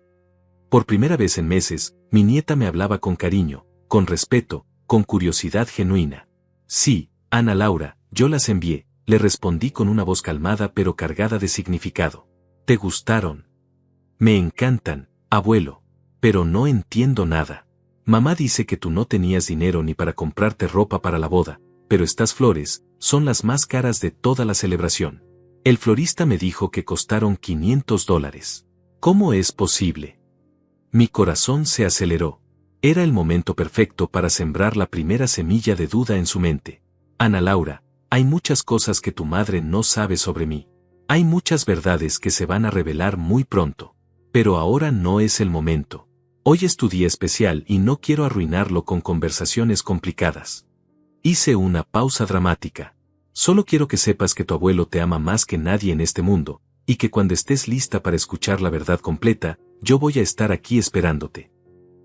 Por primera vez en meses, mi nieta me hablaba con cariño, con respeto, con curiosidad genuina. Sí, Ana Laura, yo las envié, le respondí con una voz calmada pero cargada de significado. ¿Te gustaron? Me encantan, abuelo. Pero no entiendo nada. Mamá dice que tú no tenías dinero ni para comprarte ropa para la boda, pero estas flores son las más caras de toda la celebración. El florista me dijo que costaron $500. ¿Cómo es posible? Mi corazón se aceleró. Era el momento perfecto para sembrar la primera semilla de duda en su mente. Ana Laura, hay muchas cosas que tu madre no sabe sobre mí. Hay muchas verdades que se van a revelar muy pronto. Pero ahora no es el momento. Hoy es tu día especial y no quiero arruinarlo con conversaciones complicadas. Hice una pausa dramática. Solo quiero que sepas que tu abuelo te ama más que nadie en este mundo, y que cuando estés lista para escuchar la verdad completa, yo voy a estar aquí esperándote.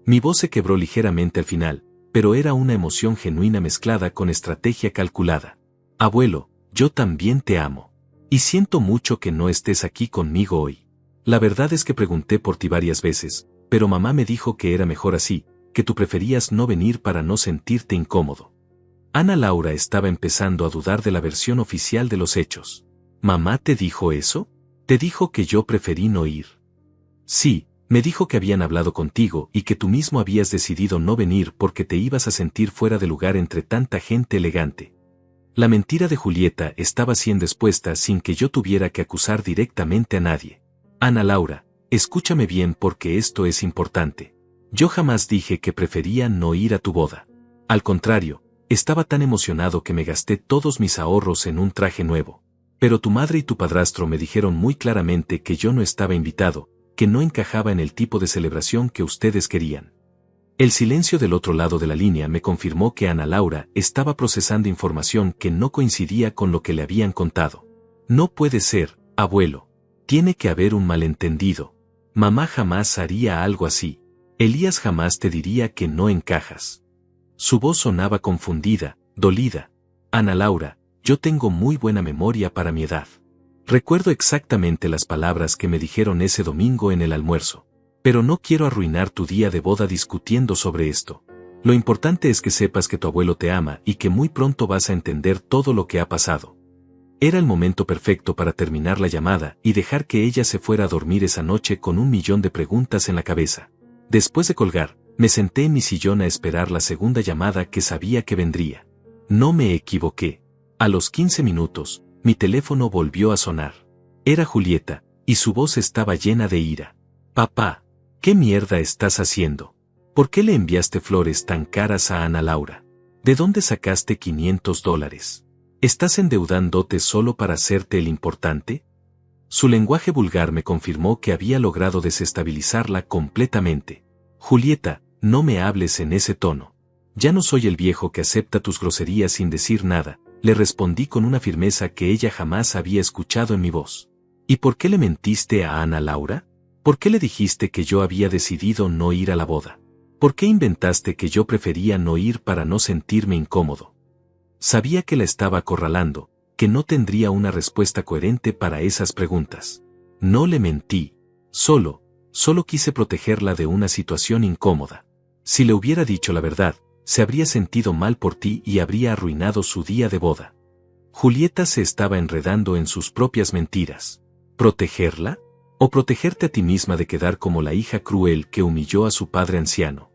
Mi voz se quebró ligeramente al final, pero era una emoción genuina mezclada con estrategia calculada. Abuelo, yo también te amo. Y siento mucho que no estés aquí conmigo hoy. La verdad es que pregunté por ti varias veces, pero mamá me dijo que era mejor así, que tú preferías no venir para no sentirte incómodo. Ana Laura estaba empezando a dudar de la versión oficial de los hechos. ¿Mamá te dijo eso? ¿Te dijo que yo preferí no ir? Sí, me dijo que habían hablado contigo y que tú mismo habías decidido no venir porque te ibas a sentir fuera de lugar entre tanta gente elegante. La mentira de Julieta estaba siendo expuesta sin que yo tuviera que acusar directamente a nadie. Ana Laura, escúchame bien porque esto es importante. Yo jamás dije que prefería no ir a tu boda. Al contrario, estaba tan emocionado que me gasté todos mis ahorros en un traje nuevo. Pero tu madre y tu padrastro me dijeron muy claramente que yo no estaba invitado, que no encajaba en el tipo de celebración que ustedes querían. El silencio del otro lado de la línea me confirmó que Ana Laura estaba procesando información que no coincidía con lo que le habían contado. No puede ser, abuelo. Tiene que haber un malentendido. Mamá jamás haría algo así. Elías jamás te diría que no encajas. Su voz sonaba confundida, dolida. Ana Laura, yo tengo muy buena memoria para mi edad. Recuerdo exactamente las palabras que me dijeron ese domingo en el almuerzo. Pero no quiero arruinar tu día de boda discutiendo sobre esto. Lo importante es que sepas que tu abuelo te ama y que muy pronto vas a entender todo lo que ha pasado. Era el momento perfecto para terminar la llamada y dejar que ella se fuera a dormir esa noche con 1.000.000 de preguntas en la cabeza. Después de colgar, me senté en mi sillón a esperar la segunda llamada que sabía que vendría. No me equivoqué. A los 15 minutos, mi teléfono volvió a sonar. Era Julieta, y su voz estaba llena de ira. Papá, ¿qué mierda estás haciendo? ¿Por qué le enviaste flores tan caras a Ana Laura? ¿De dónde sacaste $500? ¿Estás endeudándote solo para hacerte el importante? Su lenguaje vulgar me confirmó que había logrado desestabilizarla completamente. Julieta, no me hables en ese tono. Ya no soy el viejo que acepta tus groserías sin decir nada, le respondí con una firmeza que ella jamás había escuchado en mi voz. ¿Y por qué le mentiste a Ana Laura? ¿Por qué le dijiste que yo había decidido no ir a la boda? ¿Por qué inventaste que yo prefería no ir para no sentirme incómodo? Sabía que la estaba acorralando, que no tendría una respuesta coherente para esas preguntas. No le mentí. Solo quise protegerla de una situación incómoda. Si le hubiera dicho la verdad, se habría sentido mal por ti y habría arruinado su día de boda. Julieta se estaba enredando en sus propias mentiras. ¿Protegerla? ¿O protegerte a ti misma de quedar como la hija cruel que humilló a su padre anciano?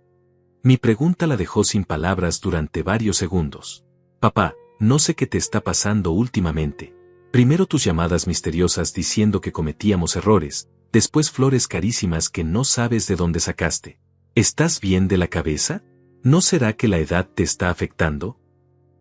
Mi pregunta la dejó sin palabras durante varios segundos. Papá, no sé qué te está pasando últimamente. Primero tus llamadas misteriosas diciendo que cometíamos errores, después flores carísimas que no sabes de dónde sacaste. ¿Estás bien de la cabeza? ¿No será que la edad te está afectando?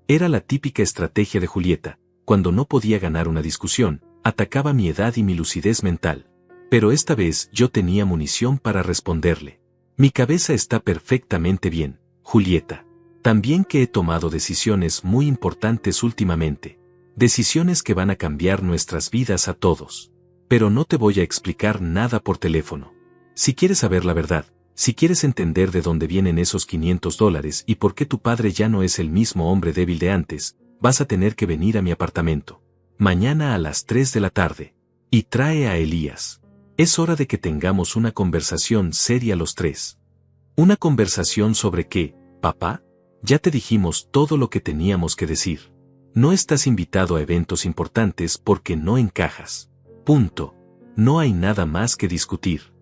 Era la típica estrategia de Julieta. Cuando no podía ganar una discusión, atacaba mi edad y mi lucidez mental. Pero esta vez yo tenía munición para responderle. Mi cabeza está perfectamente bien, Julieta. También que he tomado decisiones muy importantes últimamente. Decisiones que van a cambiar nuestras vidas a todos. Pero no te voy a explicar nada por teléfono. Si quieres saber la verdad, si quieres entender de dónde vienen esos $500 y por qué tu padre ya no es el mismo hombre débil de antes, vas a tener que venir a mi apartamento. Mañana a las 3 de la tarde. Y trae a Elías. Es hora de que tengamos una conversación seria los tres. ¿Una conversación sobre qué, papá? Ya te dijimos todo lo que teníamos que decir. No estás invitado a eventos importantes porque no encajas. Punto. No hay nada más que discutir.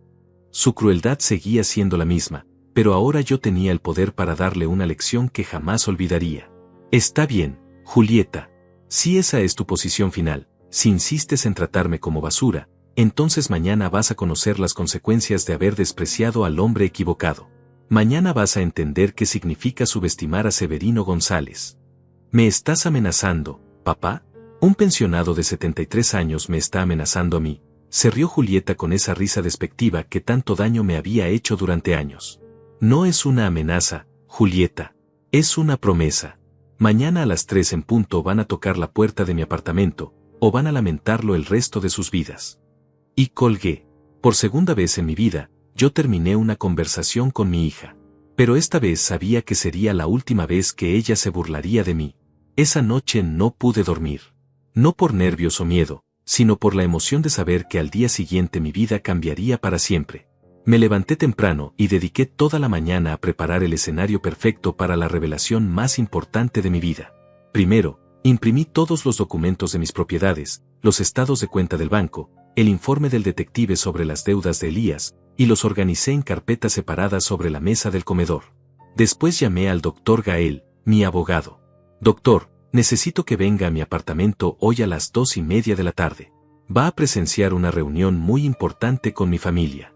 Su crueldad seguía siendo la misma, pero ahora yo tenía el poder para darle una lección que jamás olvidaría. Está bien, Julieta. Si esa es tu posición final, si insistes en tratarme como basura, entonces mañana vas a conocer las consecuencias de haber despreciado al hombre equivocado. Mañana vas a entender qué significa subestimar a Severino González. ¿Me estás amenazando, papá? ¿Un pensionado de 73 años me está amenazando a mí? Se rió Julieta con esa risa despectiva que tanto daño me había hecho durante años. No es una amenaza, Julieta. Es una promesa. Mañana a las 3 en punto van a tocar la puerta de mi apartamento, o van a lamentarlo el resto de sus vidas. Y colgué. Por segunda vez en mi vida, yo terminé una conversación con mi hija. Pero esta vez sabía que sería la última vez que ella se burlaría de mí. Esa noche no pude dormir. No por nervios o miedo, sino por la emoción de saber que al día siguiente mi vida cambiaría para siempre. Me levanté temprano y dediqué toda la mañana a preparar el escenario perfecto para la revelación más importante de mi vida. Primero, imprimí todos los documentos de mis propiedades, los estados de cuenta del banco, el informe del detective sobre las deudas de Elías, y los organicé en carpetas separadas sobre la mesa del comedor. Después llamé al doctor Gael, mi abogado. Doctor, necesito que venga a mi apartamento hoy a las 2:30 de la tarde. Va a presenciar una reunión muy importante con mi familia.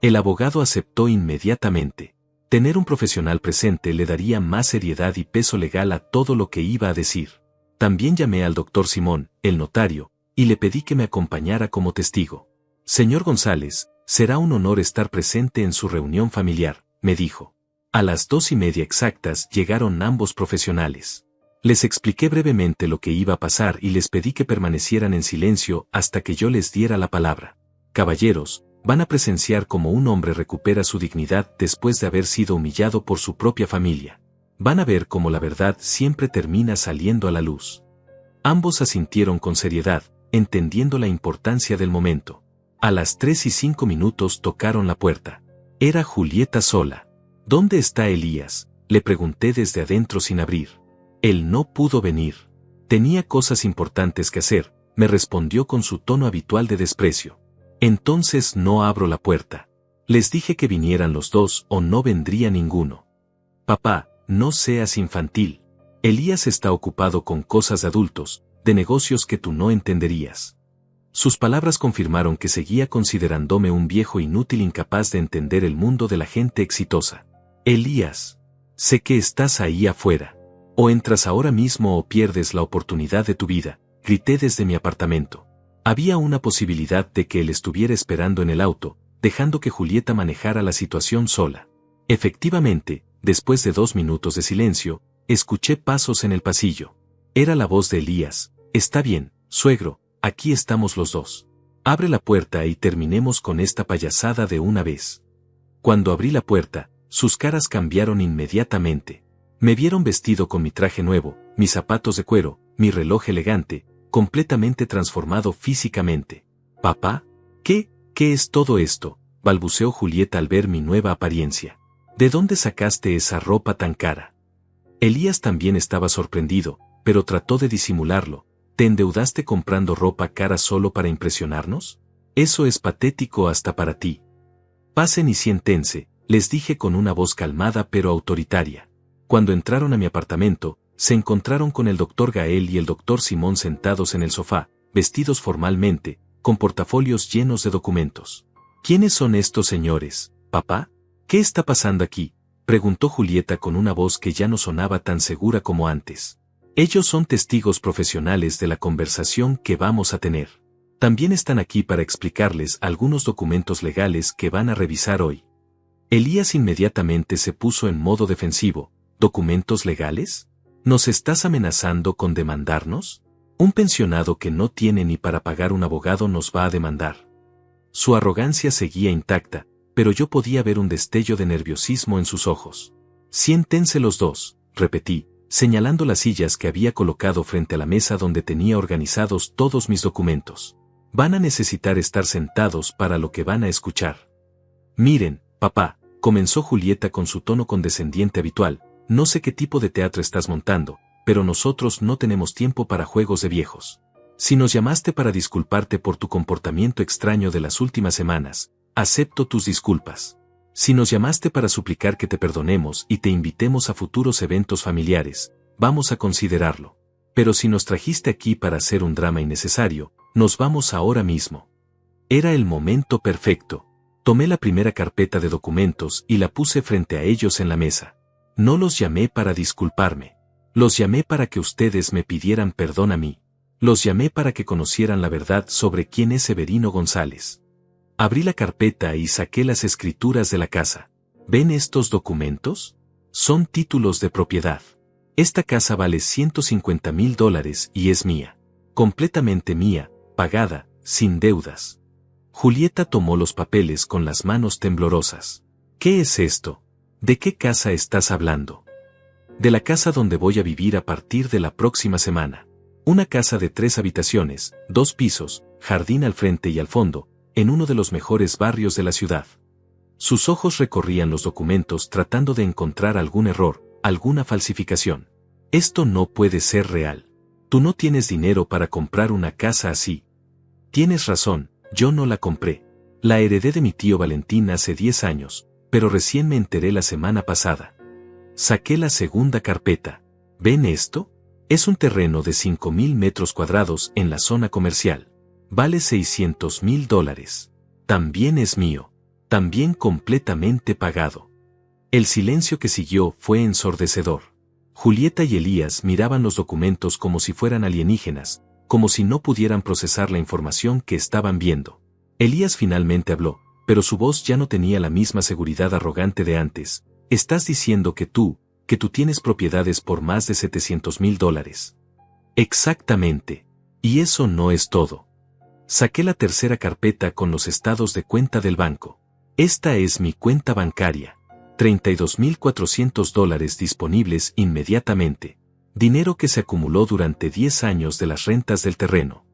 El abogado aceptó inmediatamente. Tener un profesional presente le daría más seriedad y peso legal a todo lo que iba a decir. También llamé al doctor Simón, el notario, y le pedí que me acompañara como testigo. Señor González, será un honor estar presente en su reunión familiar, me dijo. A las 2:30 exactas llegaron ambos profesionales. Les expliqué brevemente lo que iba a pasar y les pedí que permanecieran en silencio hasta que yo les diera la palabra. Caballeros, van a presenciar cómo un hombre recupera su dignidad después de haber sido humillado por su propia familia. Van a ver cómo la verdad siempre termina saliendo a la luz. Ambos asintieron con seriedad, entendiendo la importancia del momento. A las 3:05 tocaron la puerta. Era Julieta sola. ¿Dónde está Elías?, le pregunté desde adentro sin abrir. Él no pudo venir. Tenía cosas importantes que hacer, me respondió con su tono habitual de desprecio. Entonces no abro la puerta. Les dije que vinieran los dos o no vendría ninguno. Papá, no seas infantil. Elías está ocupado con cosas de adultos, de negocios que tú no entenderías. Sus palabras confirmaron que seguía considerándome un viejo inútil incapaz de entender el mundo de la gente exitosa. Elías, sé que estás ahí afuera. O entras ahora mismo o pierdes la oportunidad de tu vida, grité desde mi apartamento. Había una posibilidad de que él estuviera esperando en el auto, dejando que Julieta manejara la situación sola. Efectivamente, después de 2 minutos de silencio, escuché pasos en el pasillo. Era la voz de Elías. Está bien, suegro, aquí estamos los dos. Abre la puerta y terminemos con esta payasada de una vez. Cuando abrí la puerta, sus caras cambiaron inmediatamente. Me vieron vestido con mi traje nuevo, mis zapatos de cuero, mi reloj elegante, completamente transformado físicamente. «Papá, ¿qué es todo esto?», balbuceó Julieta al ver mi nueva apariencia. «¿De dónde sacaste esa ropa tan cara?». Elías también estaba sorprendido, pero trató de disimularlo. ¿Te endeudaste comprando ropa cara solo para impresionarnos? Eso es patético hasta para ti. Pasen y siéntense, les dije con una voz calmada pero autoritaria. Cuando entraron a mi apartamento, se encontraron con el doctor Gael y el doctor Simón sentados en el sofá, vestidos formalmente, con portafolios llenos de documentos. ¿Quiénes son estos señores, papá? ¿Qué está pasando aquí?, preguntó Julieta con una voz que ya no sonaba tan segura como antes. Ellos son testigos profesionales de la conversación que vamos a tener. También están aquí para explicarles algunos documentos legales que van a revisar hoy. Elías inmediatamente se puso en modo defensivo. ¿Documentos legales? ¿Nos estás amenazando con demandarnos? Un pensionado que no tiene ni para pagar un abogado nos va a demandar. Su arrogancia seguía intacta, pero yo podía ver un destello de nerviosismo en sus ojos. Siéntense los dos, repetí, señalando las sillas que había colocado frente a la mesa donde tenía organizados todos mis documentos. Van a necesitar estar sentados para lo que van a escuchar. Miren, papá, comenzó Julieta con su tono condescendiente habitual, no sé qué tipo de teatro estás montando, pero nosotros no tenemos tiempo para juegos de viejos. Si nos llamaste para disculparte por tu comportamiento extraño de las últimas semanas, acepto tus disculpas. Si nos llamaste para suplicar que te perdonemos y te invitemos a futuros eventos familiares, vamos a considerarlo. Pero si nos trajiste aquí para hacer un drama innecesario, nos vamos ahora mismo. Era el momento perfecto. Tomé la primera carpeta de documentos y la puse frente a ellos en la mesa. No los llamé para disculparme. Los llamé para que ustedes me pidieran perdón a mí. Los llamé para que conocieran la verdad sobre quién es Severino González. Abrí la carpeta y saqué las escrituras de la casa. ¿Ven estos documentos? Son títulos de propiedad. Esta casa vale $150,000 y es mía. Completamente mía, pagada, sin deudas. Julieta tomó los papeles con las manos temblorosas. ¿Qué es esto? ¿De qué casa estás hablando? De la casa donde voy a vivir a partir de la próxima semana. Una casa de 3 habitaciones, 2 pisos, jardín al frente y al fondo, en uno de los mejores barrios de la ciudad. Sus ojos recorrían los documentos tratando de encontrar algún error, alguna falsificación. Esto no puede ser real. Tú no tienes dinero para comprar una casa así. Tienes razón, yo no la compré. La heredé de mi tío Valentín hace 10 años, pero recién me enteré la semana pasada. Saqué la segunda carpeta. ¿Ven esto? Es un terreno de 5,000 metros cuadrados en la zona comercial. Vale $600,000. También es mío. También completamente pagado. El silencio que siguió fue ensordecedor. Julieta y Elías miraban los documentos como si fueran alienígenas, como si no pudieran procesar la información que estaban viendo. Elías finalmente habló, pero su voz ya no tenía la misma seguridad arrogante de antes. ¿Estás diciendo que tú tienes propiedades por más de $700,000? Exactamente. Y eso no es todo. Saqué la tercera carpeta con los estados de cuenta del banco. Esta es mi cuenta bancaria. $32,400 disponibles inmediatamente. Dinero que se acumuló durante 10 años de las rentas del terreno.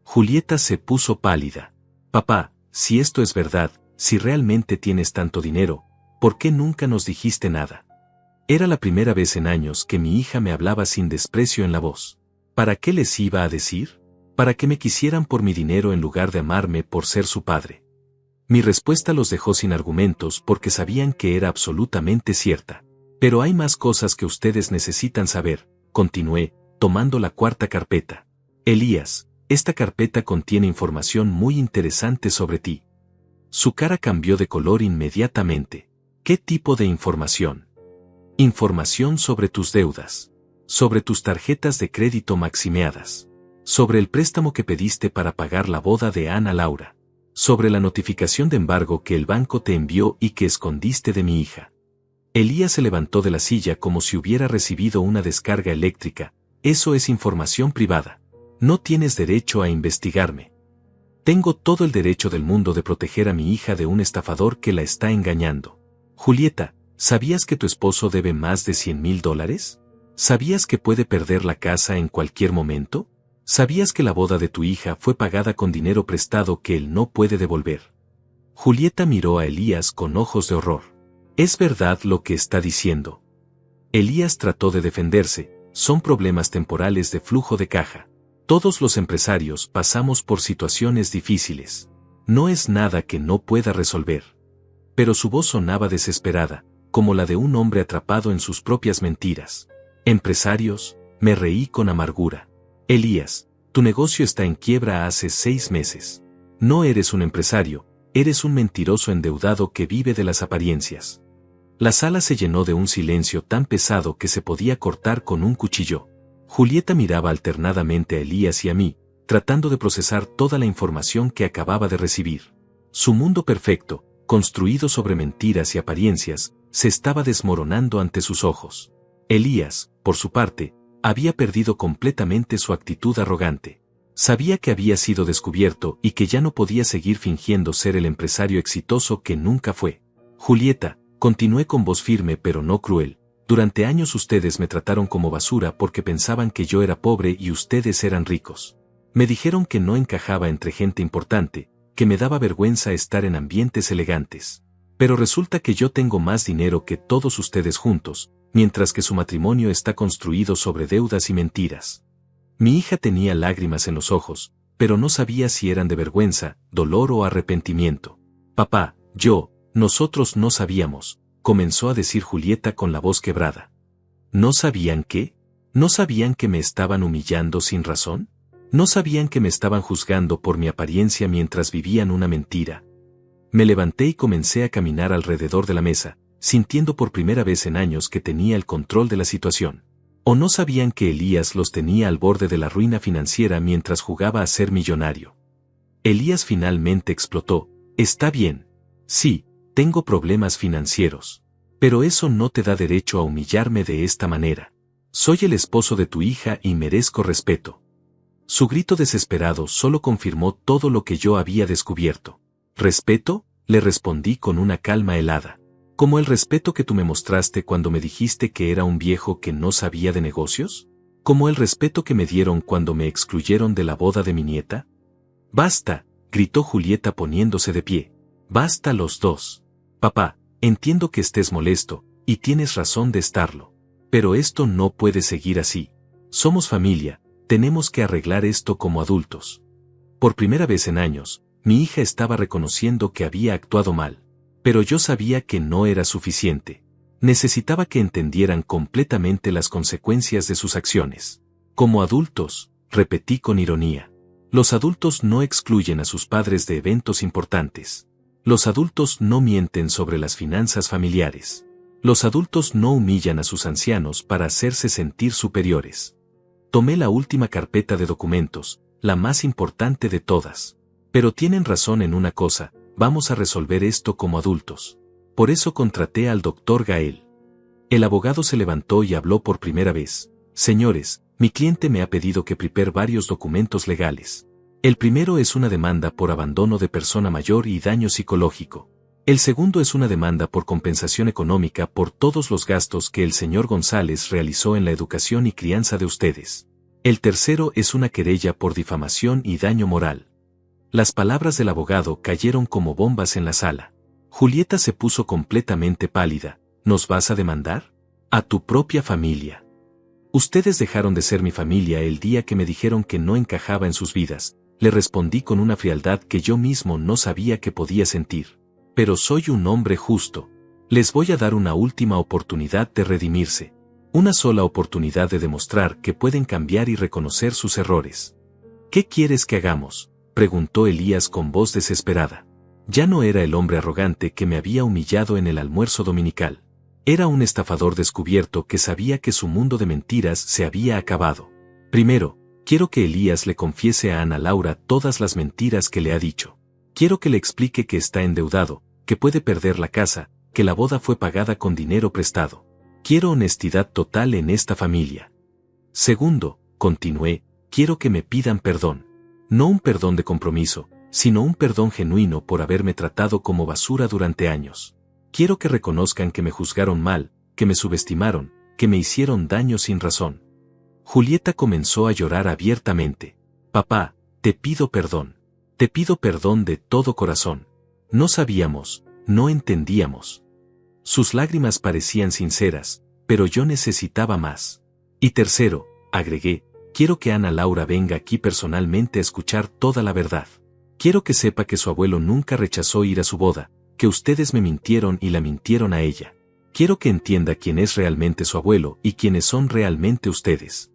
Julieta se puso pálida. Papá, si esto es verdad, si realmente tienes tanto dinero, ¿por qué nunca nos dijiste nada? Era la primera vez en años que mi hija me hablaba sin desprecio en la voz. ¿Para qué les iba a decir? Para que me quisieran por mi dinero en lugar de amarme por ser su padre. Mi respuesta los dejó sin argumentos porque sabían que era absolutamente cierta. Pero hay más cosas que ustedes necesitan saber, continué, tomando la cuarta carpeta. Elías, esta carpeta contiene información muy interesante sobre ti. Su cara cambió de color inmediatamente. ¿Qué tipo de información? Información sobre tus deudas. Sobre tus tarjetas de crédito maximeadas. Sobre el préstamo que pediste para pagar la boda de Ana Laura. Sobre la notificación de embargo que el banco te envió y que escondiste de mi hija. Elías se levantó de la silla como si hubiera recibido una descarga eléctrica. Eso es información privada. No tienes derecho a investigarme. Tengo todo el derecho del mundo de proteger a mi hija de un estafador que la está engañando. Julieta, ¿sabías que tu esposo debe más de $100,000? ¿Sabías que puede perder la casa en cualquier momento? ¿Sabías que la boda de tu hija fue pagada con dinero prestado que él no puede devolver? Julieta miró a Elías con ojos de horror. ¿Es verdad lo que está diciendo? Elías trató de defenderse. Son problemas temporales de flujo de caja. Todos los empresarios pasamos por situaciones difíciles. No es nada que no pueda resolver. Pero su voz sonaba desesperada, como la de un hombre atrapado en sus propias mentiras. Empresarios, me reí con amargura. Elías, tu negocio está en quiebra hace 6 meses. No eres un empresario, eres un mentiroso endeudado que vive de las apariencias. La sala se llenó de un silencio tan pesado que se podía cortar con un cuchillo. Julieta miraba alternadamente a Elías y a mí, tratando de procesar toda la información que acababa de recibir. Su mundo perfecto, construido sobre mentiras y apariencias, se estaba desmoronando ante sus ojos. Elías, por su parte, había perdido completamente su actitud arrogante. Sabía que había sido descubierto y que ya no podía seguir fingiendo ser el empresario exitoso que nunca fue. Julieta, continué con voz firme pero no cruel, durante años ustedes me trataron como basura porque pensaban que yo era pobre y ustedes eran ricos. Me dijeron que no encajaba entre gente importante, que me daba vergüenza estar en ambientes elegantes. Pero resulta que yo tengo más dinero que todos ustedes juntos, mientras que su matrimonio está construido sobre deudas y mentiras. Mi hija tenía lágrimas en los ojos, pero no sabía si eran de vergüenza, dolor o arrepentimiento. Papá, nosotros no sabíamos, comenzó a decir Julieta con la voz quebrada. ¿No sabían qué? ¿No sabían que me estaban humillando sin razón? ¿No sabían que me estaban juzgando por mi apariencia mientras vivían una mentira? Me levanté y comencé a caminar alrededor de la mesa, sintiendo por primera vez en años que tenía el control de la situación. ¿O no sabían que Elías los tenía al borde de la ruina financiera mientras jugaba a ser millonario? Elías finalmente explotó. Está bien. Sí, tengo problemas financieros. Pero eso no te da derecho a humillarme de esta manera. Soy el esposo de tu hija y merezco respeto. Su grito desesperado solo confirmó todo lo que yo había descubierto. ¿Respeto? Le respondí con una calma helada. ¿Como el respeto que tú me mostraste cuando me dijiste que era un viejo que no sabía de negocios? ¿Como el respeto que me dieron cuando me excluyeron de la boda de mi nieta? ¡Basta!, gritó Julieta poniéndose de pie. ¡Basta los dos! Papá, entiendo que estés molesto, y tienes razón de estarlo. Pero esto no puede seguir así. Somos familia, tenemos que arreglar esto como adultos. Por primera vez en años, mi hija estaba reconociendo que había actuado mal. Pero yo sabía que no era suficiente. Necesitaba que entendieran completamente las consecuencias de sus acciones. Como adultos, repetí con ironía. Los adultos no excluyen a sus padres de eventos importantes. Los adultos no mienten sobre las finanzas familiares. Los adultos no humillan a sus ancianos para hacerse sentir superiores. Tomé la última carpeta de documentos, la más importante de todas. Pero tienen razón en una cosa. Vamos a resolver esto como adultos. Por eso contraté al doctor Gael. El abogado se levantó y habló por primera vez. Señores, mi cliente me ha pedido que prepare varios documentos legales. El primero es una demanda por abandono de persona mayor y daño psicológico. El segundo es una demanda por compensación económica por todos los gastos que el señor González realizó en la educación y crianza de ustedes. El tercero es una querella por difamación y daño moral. Las palabras del abogado cayeron como bombas en la sala. Julieta se puso completamente pálida. ¿Nos vas a demandar? A tu propia familia. Ustedes dejaron de ser mi familia el día que me dijeron que no encajaba en sus vidas, le respondí con una frialdad que yo mismo no sabía que podía sentir. Pero soy un hombre justo. Les voy a dar una última oportunidad de redimirse. Una sola oportunidad de demostrar que pueden cambiar y reconocer sus errores. ¿Qué quieres que hagamos?, preguntó Elías con voz desesperada. Ya no era el hombre arrogante que me había humillado en el almuerzo dominical. Era un estafador descubierto que sabía que su mundo de mentiras se había acabado. Primero, quiero que Elías le confiese a Ana Laura todas las mentiras que le ha dicho. Quiero que le explique que está endeudado, que puede perder la casa, que la boda fue pagada con dinero prestado. Quiero honestidad total en esta familia. Segundo, continué, quiero que me pidan perdón. No un perdón de compromiso, sino un perdón genuino por haberme tratado como basura durante años. Quiero que reconozcan que me juzgaron mal, que me subestimaron, que me hicieron daño sin razón. Julieta comenzó a llorar abiertamente. Papá, te pido perdón. Te pido perdón de todo corazón. No sabíamos, no entendíamos. Sus lágrimas parecían sinceras, pero yo necesitaba más. Y tercero, agregué, quiero que Ana Laura venga aquí personalmente a escuchar toda la verdad. Quiero que sepa que su abuelo nunca rechazó ir a su boda, que ustedes me mintieron y la mintieron a ella. Quiero que entienda quién es realmente su abuelo y quiénes son realmente ustedes.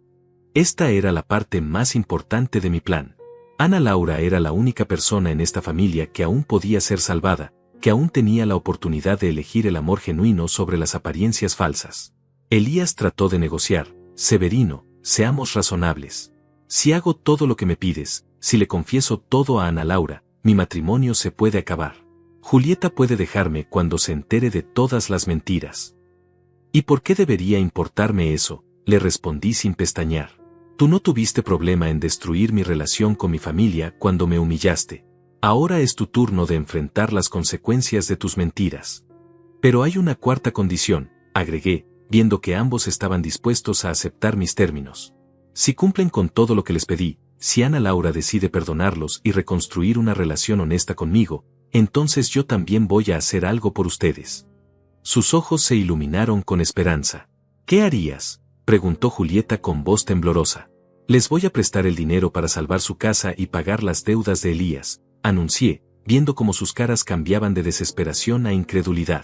Esta era la parte más importante de mi plan. Ana Laura era la única persona en esta familia que aún podía ser salvada, que aún tenía la oportunidad de elegir el amor genuino sobre las apariencias falsas. Elías trató de negociar. Severino, seamos razonables. Si hago todo lo que me pides, si le confieso todo a Ana Laura, mi matrimonio se puede acabar. Julieta puede dejarme cuando se entere de todas las mentiras. ¿Y por qué debería importarme eso?, le respondí sin pestañear. Tú no tuviste problema en destruir mi relación con mi familia cuando me humillaste. Ahora es tu turno de enfrentar las consecuencias de tus mentiras. Pero hay una cuarta condición, agregué, viendo que ambos estaban dispuestos a aceptar mis términos. Si cumplen con todo lo que les pedí, si Ana Laura decide perdonarlos y reconstruir una relación honesta conmigo, entonces yo también voy a hacer algo por ustedes. Sus ojos se iluminaron con esperanza. ¿Qué harías?, preguntó Julieta con voz temblorosa. Les voy a prestar el dinero para salvar su casa y pagar las deudas de Elías, anuncié, viendo cómo sus caras cambiaban de desesperación a incredulidad.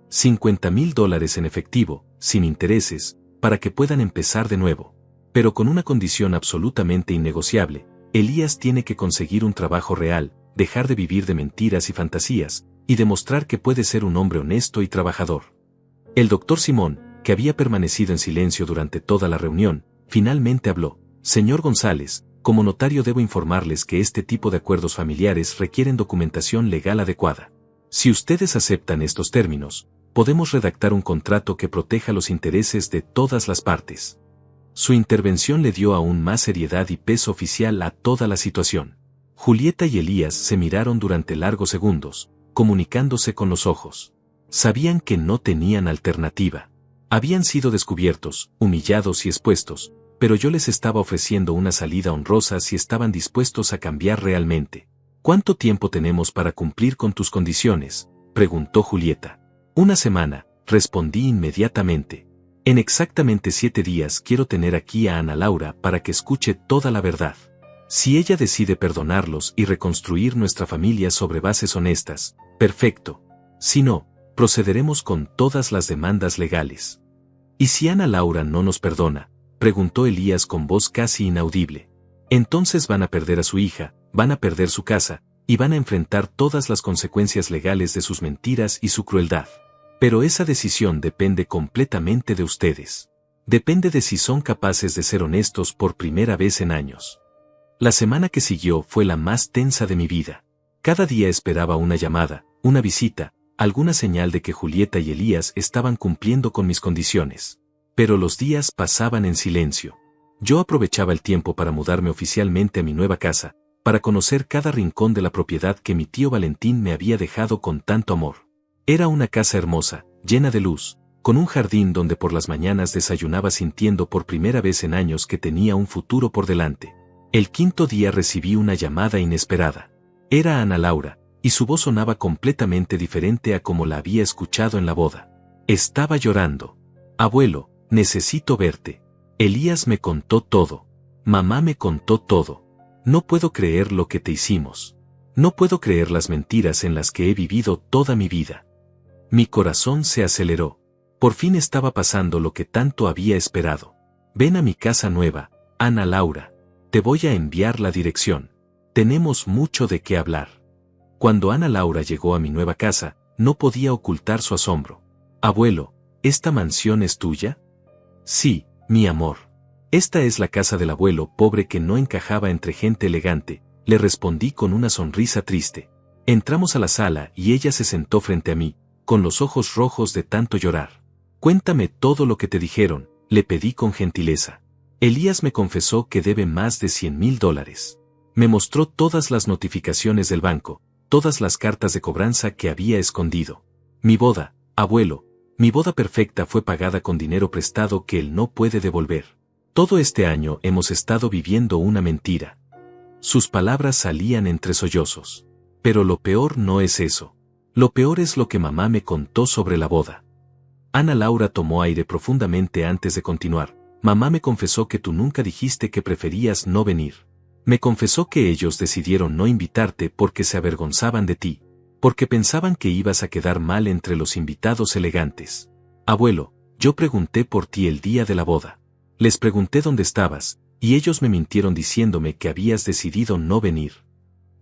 $50,000 en efectivo, sin intereses, para que puedan empezar de nuevo. Pero con una condición absolutamente innegociable: Elías tiene que conseguir un trabajo real, dejar de vivir de mentiras y fantasías, y demostrar que puede ser un hombre honesto y trabajador. El doctor Simón, que había permanecido en silencio durante toda la reunión, finalmente habló. Señor González, como notario debo informarles que este tipo de acuerdos familiares requieren documentación legal adecuada. Si ustedes aceptan estos términos, podemos redactar un contrato que proteja los intereses de todas las partes. Su intervención le dio aún más seriedad y peso oficial a toda la situación. Julieta y Elías se miraron durante largos segundos, comunicándose con los ojos. Sabían que no tenían alternativa. Habían sido descubiertos, humillados y expuestos, pero yo les estaba ofreciendo una salida honrosa si estaban dispuestos a cambiar realmente. ¿Cuánto tiempo tenemos para cumplir con tus condiciones?, preguntó Julieta. 1 semana, respondí inmediatamente. En exactamente 7 días quiero tener aquí a Ana Laura para que escuche toda la verdad. Si ella decide perdonarlos y reconstruir nuestra familia sobre bases honestas, perfecto. Si no, procederemos con todas las demandas legales. ¿Y si Ana Laura no nos perdona?, preguntó Elías con voz casi inaudible. Entonces van a perder a su hija, van a perder su casa, y van a enfrentar todas las consecuencias legales de sus mentiras y su crueldad. Pero esa decisión depende completamente de ustedes. Depende de si son capaces de ser honestos por primera vez en años. La semana que siguió fue la más tensa de mi vida. Cada día esperaba una llamada, una visita, alguna señal de que Julieta y Elías estaban cumpliendo con mis condiciones. Pero los días pasaban en silencio. Yo aprovechaba el tiempo para mudarme oficialmente a mi nueva casa, para conocer cada rincón de la propiedad que mi tío Valentín me había dejado con tanto amor. Era una casa hermosa, llena de luz, con un jardín donde por las mañanas desayunaba sintiendo por primera vez en años que tenía un futuro por delante. El 5.º día recibí una llamada inesperada. Era Ana Laura, y su voz sonaba completamente diferente a como la había escuchado en la boda. Estaba llorando. Abuelo, necesito verte. Elías me contó todo. Mamá me contó todo. No puedo creer lo que te hicimos. No puedo creer las mentiras en las que he vivido toda mi vida. Mi corazón se aceleró. Por fin estaba pasando lo que tanto había esperado. Ven a mi casa nueva, Ana Laura. Te voy a enviar la dirección. Tenemos mucho de qué hablar. Cuando Ana Laura llegó a mi nueva casa, no podía ocultar su asombro. Abuelo, ¿esta mansión es tuya? Sí, mi amor. Esta es la casa del abuelo pobre que no encajaba entre gente elegante, le respondí con una sonrisa triste. Entramos a la sala y ella se sentó frente a mí, con los ojos rojos de tanto llorar. Cuéntame todo lo que te dijeron, le pedí con gentileza. Elías me confesó que debe más de $100,000. Me mostró todas las notificaciones del banco, todas las cartas de cobranza que había escondido. Mi boda, abuelo, mi boda perfecta fue pagada con dinero prestado que él no puede devolver. Todo este año hemos estado viviendo una mentira. Sus palabras salían entre sollozos. Pero lo peor no es eso. Lo peor es lo que mamá me contó sobre la boda. Ana Laura tomó aire profundamente antes de continuar. Mamá me confesó que tú nunca dijiste que preferías no venir. Me confesó que ellos decidieron no invitarte porque se avergonzaban de ti, porque pensaban que ibas a quedar mal entre los invitados elegantes. Abuelo, yo pregunté por ti el día de la boda. Les pregunté dónde estabas, y ellos me mintieron diciéndome que habías decidido no venir.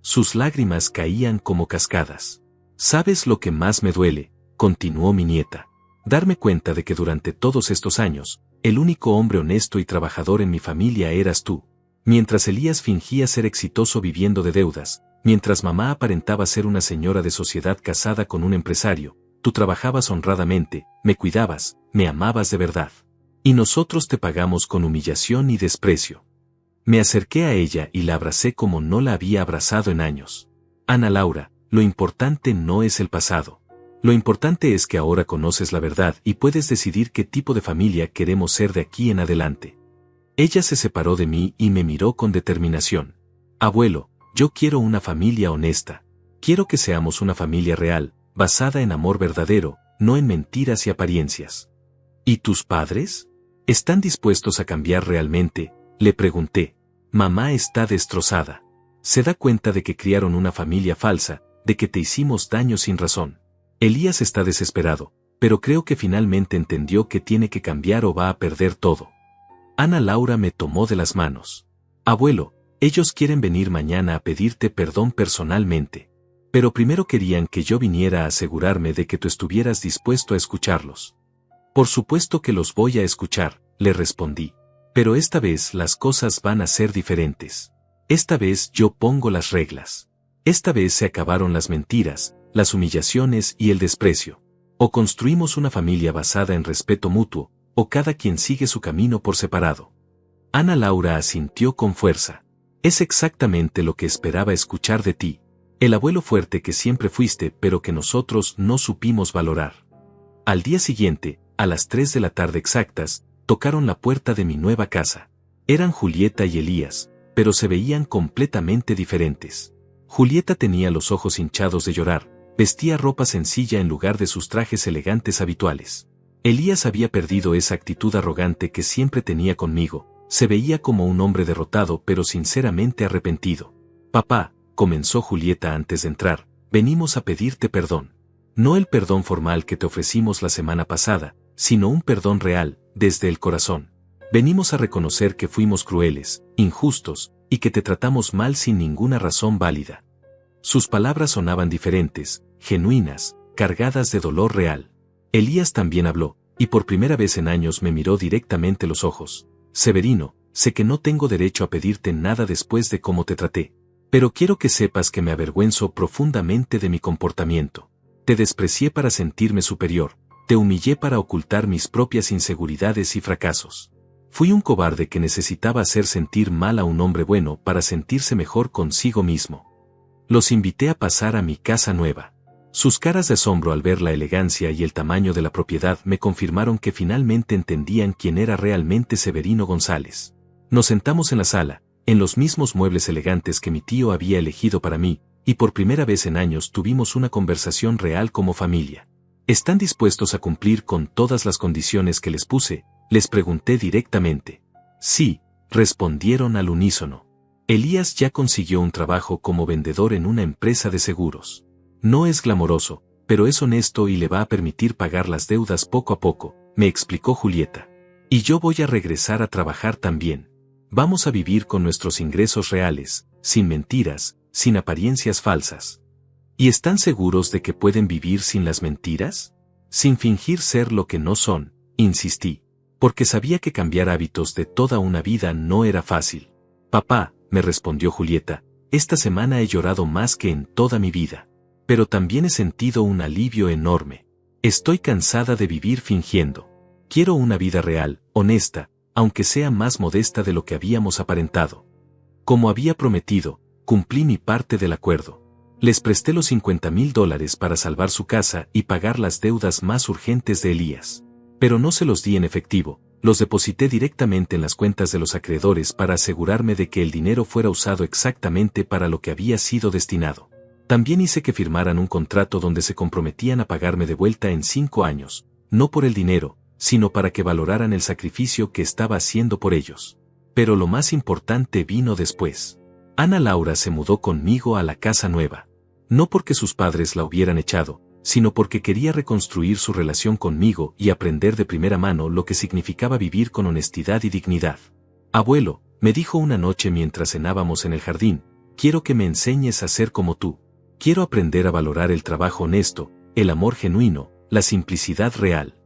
Sus lágrimas caían como cascadas. ¿Sabes lo que más me duele?, continuó mi nieta. Darme cuenta de que durante todos estos años, el único hombre honesto y trabajador en mi familia eras tú. Mientras Elías fingía ser exitoso viviendo de deudas, mientras mamá aparentaba ser una señora de sociedad casada con un empresario, tú trabajabas honradamente, me cuidabas, me amabas de verdad. Y nosotros te pagamos con humillación y desprecio. Me acerqué a ella y la abracé como no la había abrazado en años. Ana Laura, lo importante no es el pasado. Lo importante es que ahora conoces la verdad y puedes decidir qué tipo de familia queremos ser de aquí en adelante. Ella se separó de mí y me miró con determinación. Abuelo, yo quiero una familia honesta. Quiero que seamos una familia real, basada en amor verdadero, no en mentiras y apariencias. ¿Y tus padres? ¿Están dispuestos a cambiar realmente?, le pregunté. Mamá está destrozada. Se da cuenta de que criaron una familia falsa, de que te hicimos daño sin razón. Elías está desesperado, pero creo que finalmente entendió que tiene que cambiar o va a perder todo. Ana Laura me tomó de las manos. Abuelo, ellos quieren venir mañana a pedirte perdón personalmente. Pero primero querían que yo viniera a asegurarme de que tú estuvieras dispuesto a escucharlos. Por supuesto que los voy a escuchar, le respondí. Pero esta vez las cosas van a ser diferentes. Esta vez yo pongo las reglas. Esta vez se acabaron las mentiras, las humillaciones y el desprecio. O construimos una familia basada en respeto mutuo, o cada quien sigue su camino por separado. Ana Laura asintió con fuerza. Es exactamente lo que esperaba escuchar de ti. El abuelo fuerte que siempre fuiste pero que nosotros no supimos valorar. Al día siguiente, a las 3 de la tarde exactas, tocaron la puerta de mi nueva casa. Eran Julieta y Elías, pero se veían completamente diferentes. Julieta tenía los ojos hinchados de llorar, vestía ropa sencilla en lugar de sus trajes elegantes habituales. Elías había perdido esa actitud arrogante que siempre tenía conmigo, se veía como un hombre derrotado pero sinceramente arrepentido. Papá, comenzó Julieta antes de entrar, venimos a pedirte perdón. No el perdón formal que te ofrecimos la semana pasada, sino un perdón real, desde el corazón. Venimos a reconocer que fuimos crueles, injustos, y que te tratamos mal sin ninguna razón válida. Sus palabras sonaban diferentes, genuinas, cargadas de dolor real. Elías también habló, y por primera vez en años me miró directamente los ojos. Severino, sé que no tengo derecho a pedirte nada después de cómo te traté, pero quiero que sepas que me avergüenzo profundamente de mi comportamiento. Te desprecié para sentirme superior, te humillé para ocultar mis propias inseguridades y fracasos. Fui un cobarde que necesitaba hacer sentir mal a un hombre bueno para sentirse mejor consigo mismo. Los invité a pasar a mi casa nueva. Sus caras de asombro al ver la elegancia y el tamaño de la propiedad me confirmaron que finalmente entendían quién era realmente Severino González. Nos sentamos en la sala, en los mismos muebles elegantes que mi tío había elegido para mí, y por primera vez en años tuvimos una conversación real como familia. ¿Están dispuestos a cumplir con todas las condiciones que les puse?, les pregunté directamente. Sí, respondieron al unísono. Elías ya consiguió un trabajo como vendedor en una empresa de seguros. No es glamoroso, pero es honesto y le va a permitir pagar las deudas poco a poco, me explicó Julieta. Y yo voy a regresar a trabajar también. Vamos a vivir con nuestros ingresos reales, sin mentiras, sin apariencias falsas. ¿Y están seguros de que pueden vivir sin las mentiras? Sin fingir ser lo que no son, insistí, porque sabía que cambiar hábitos de toda una vida no era fácil. Papá, me respondió Julieta, esta semana he llorado más que en toda mi vida. Pero también he sentido un alivio enorme. Estoy cansada de vivir fingiendo. Quiero una vida real, honesta, aunque sea más modesta de lo que habíamos aparentado. Como había prometido, cumplí mi parte del acuerdo. Les presté los $50,000 para salvar su casa y pagar las deudas más urgentes de Elías. Pero no se los di en efectivo, los deposité directamente en las cuentas de los acreedores para asegurarme de que el dinero fuera usado exactamente para lo que había sido destinado. También hice que firmaran un contrato donde se comprometían a pagarme de vuelta en 5 años, no por el dinero, sino para que valoraran el sacrificio que estaba haciendo por ellos. Pero lo más importante vino después. Ana Laura se mudó conmigo a la casa nueva. No porque sus padres la hubieran echado, sino porque quería reconstruir su relación conmigo y aprender de primera mano lo que significaba vivir con honestidad y dignidad. Abuelo, me dijo una noche mientras cenábamos en el jardín, quiero que me enseñes a ser como tú. Quiero aprender a valorar el trabajo honesto, el amor genuino, la simplicidad real.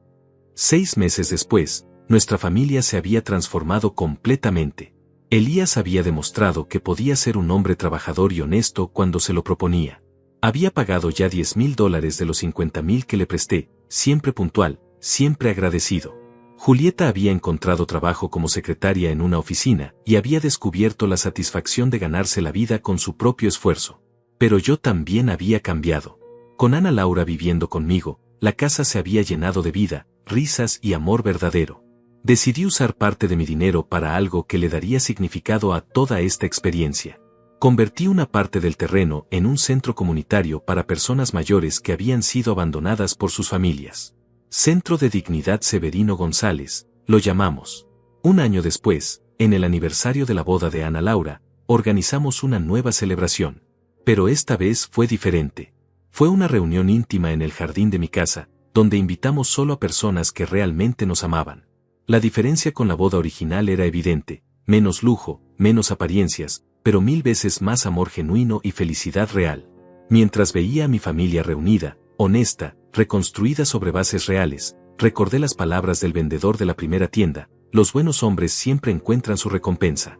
6 meses después, nuestra familia se había transformado completamente. Elías había demostrado que podía ser un hombre trabajador y honesto cuando se lo proponía. Había pagado ya $10,000 de los 50,000 que le presté, siempre puntual, siempre agradecido. Julieta había encontrado trabajo como secretaria en una oficina y había descubierto la satisfacción de ganarse la vida con su propio esfuerzo. Pero yo también había cambiado. Con Ana Laura viviendo conmigo, la casa se había llenado de vida, risas y amor verdadero. Decidí usar parte de mi dinero para algo que le daría significado a toda esta experiencia. Convertí una parte del terreno en un centro comunitario para personas mayores que habían sido abandonadas por sus familias. Centro de Dignidad Severino González, lo llamamos. Un año después, en el aniversario de la boda de Ana Laura, organizamos una nueva celebración. Pero esta vez fue diferente. Fue una reunión íntima en el jardín de mi casa, donde invitamos solo a personas que realmente nos amaban. La diferencia con la boda original era evidente: menos lujo, menos apariencias, pero 1000 veces más amor genuino y felicidad real. Mientras veía a mi familia reunida, honesta, reconstruida sobre bases reales, recordé las palabras del vendedor de la primera tienda: los buenos hombres siempre encuentran su recompensa.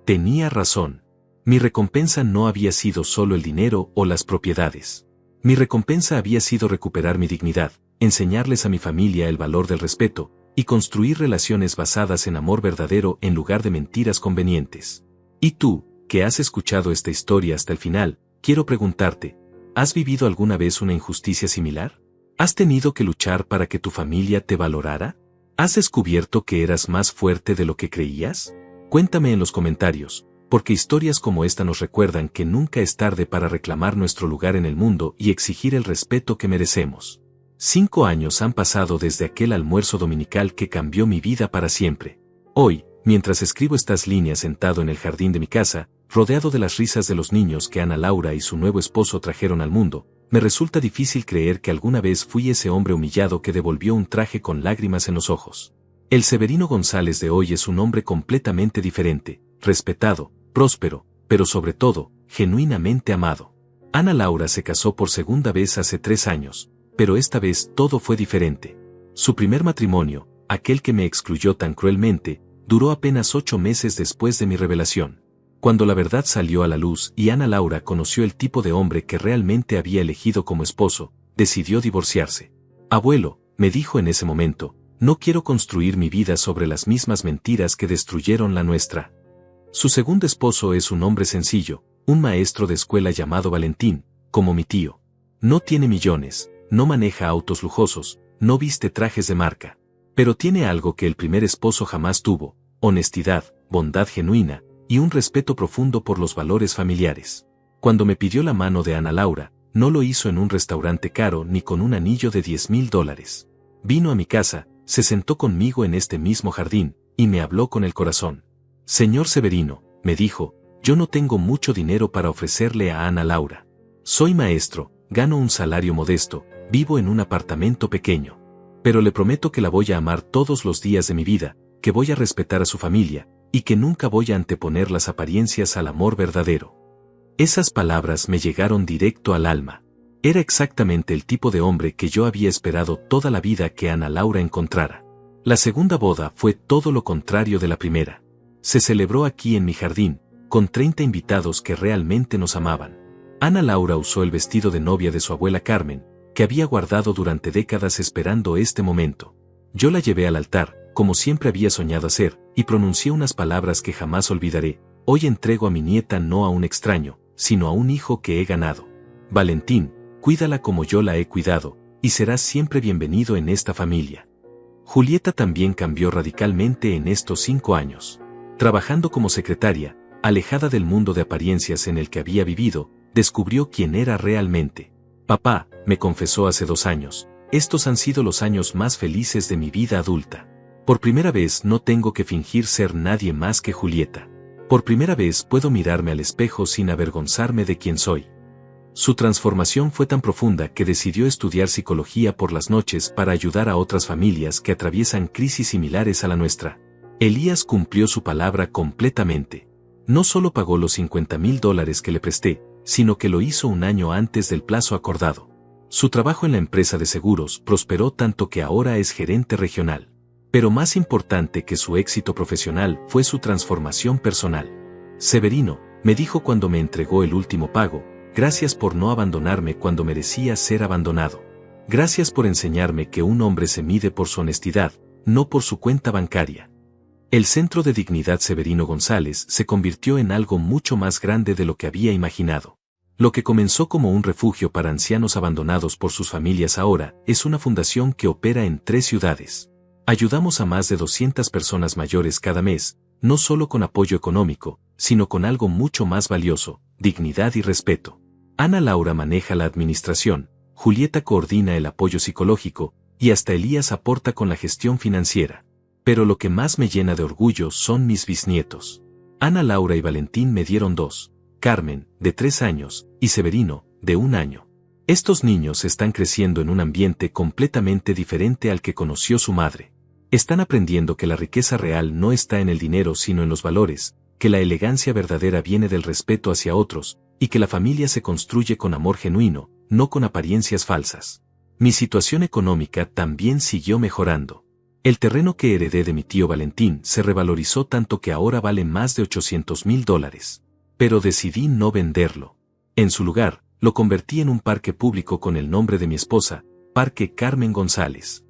Tenía razón. Mi recompensa no había sido solo el dinero o las propiedades. Mi recompensa había sido recuperar mi dignidad, enseñarles a mi familia el valor del respeto, y construir relaciones basadas en amor verdadero en lugar de mentiras convenientes. Y tú, que has escuchado esta historia hasta el final, quiero preguntarte: ¿has vivido alguna vez una injusticia similar? ¿Has tenido que luchar para que tu familia te valorara? ¿Has descubierto que eras más fuerte de lo que creías? Cuéntame en los comentarios, porque historias como esta nos recuerdan que nunca es tarde para reclamar nuestro lugar en el mundo y exigir el respeto que merecemos. 5 años han pasado desde aquel almuerzo dominical que cambió mi vida para siempre. Hoy, mientras escribo estas líneas sentado en el jardín de mi casa, rodeado de las risas de los niños que Ana Laura y su nuevo esposo trajeron al mundo, me resulta difícil creer que alguna vez fui ese hombre humillado que devolvió un traje con lágrimas en los ojos. El Severino González de hoy es un hombre completamente diferente, respetado, próspero, pero sobre todo, genuinamente amado. Ana Laura se casó por segunda vez hace 3 años, pero esta vez todo fue diferente. Su primer matrimonio, aquel que me excluyó tan cruelmente, duró apenas 8 meses después de mi revelación. Cuando la verdad salió a la luz y Ana Laura conoció el tipo de hombre que realmente había elegido como esposo, decidió divorciarse. Abuelo, me dijo en ese momento, no quiero construir mi vida sobre las mismas mentiras que destruyeron la nuestra. Su segundo esposo es un hombre sencillo, un maestro de escuela llamado Valentín, como mi tío. No tiene millones, no maneja autos lujosos, no viste trajes de marca. Pero tiene algo que el primer esposo jamás tuvo: honestidad, bondad genuina, y un respeto profundo por los valores familiares. Cuando me pidió la mano de Ana Laura, no lo hizo en un restaurante caro ni con un anillo de $10,000. Vino a mi casa, se sentó conmigo en este mismo jardín, y me habló con el corazón. Señor Severino, me dijo, yo no tengo mucho dinero para ofrecerle a Ana Laura. Soy maestro, gano un salario modesto, vivo en un apartamento pequeño. Pero le prometo que la voy a amar todos los días de mi vida, que voy a respetar a su familia, y que nunca voy a anteponer las apariencias al amor verdadero. Esas palabras me llegaron directo al alma. Era exactamente el tipo de hombre que yo había esperado toda la vida que Ana Laura encontrara. La segunda boda fue todo lo contrario de la primera. Se celebró aquí en mi jardín, con 30 invitados que realmente nos amaban. Ana Laura usó el vestido de novia de su abuela Carmen, que había guardado durante décadas esperando este momento. Yo la llevé al altar, como siempre había soñado hacer, y pronuncié unas palabras que jamás olvidaré: hoy entrego a mi nieta no a un extraño, sino a un hijo que he ganado. Valentín, cuídala como yo la he cuidado, y serás siempre bienvenido en esta familia. Julieta también cambió radicalmente en estos 5 años. Trabajando como secretaria, alejada del mundo de apariencias en el que había vivido, descubrió quién era realmente. Papá, me confesó hace 2 años, estos han sido los años más felices de mi vida adulta. Por primera vez no tengo que fingir ser nadie más que Julieta. Por primera vez puedo mirarme al espejo sin avergonzarme de quién soy. Su transformación fue tan profunda que decidió estudiar psicología por las noches para ayudar a otras familias que atraviesan crisis similares a la nuestra. Elías cumplió su palabra completamente. No solo pagó los $50,000 que le presté, sino que lo hizo un año antes del plazo acordado. Su trabajo en la empresa de seguros prosperó tanto que ahora es gerente regional. Pero más importante que su éxito profesional fue su transformación personal. Severino, me dijo cuando me entregó el último pago, gracias por no abandonarme cuando merecía ser abandonado. Gracias por enseñarme que un hombre se mide por su honestidad, no por su cuenta bancaria. El Centro de Dignidad Severino González se convirtió en algo mucho más grande de lo que había imaginado. Lo que comenzó como un refugio para ancianos abandonados por sus familias ahora es una fundación que opera en 3 ciudades. Ayudamos a más de 200 personas mayores cada mes, no solo con apoyo económico, sino con algo mucho más valioso, dignidad y respeto. Ana Laura maneja la administración, Julieta coordina el apoyo psicológico, y hasta Elías aporta con la gestión financiera. Pero lo que más me llena de orgullo son mis bisnietos. Ana Laura y Valentín me dieron 2, Carmen, de 3 años, y Severino, de 1 año. Estos niños están creciendo en un ambiente completamente diferente al que conoció su madre. Están aprendiendo que la riqueza real no está en el dinero sino en los valores, que la elegancia verdadera viene del respeto hacia otros, y que la familia se construye con amor genuino, no con apariencias falsas. Mi situación económica también siguió mejorando. El terreno que heredé de mi tío Valentín se revalorizó tanto que ahora vale más de $800,000. Pero decidí no venderlo. En su lugar, lo convertí en un parque público con el nombre de mi esposa, Parque Carmen González.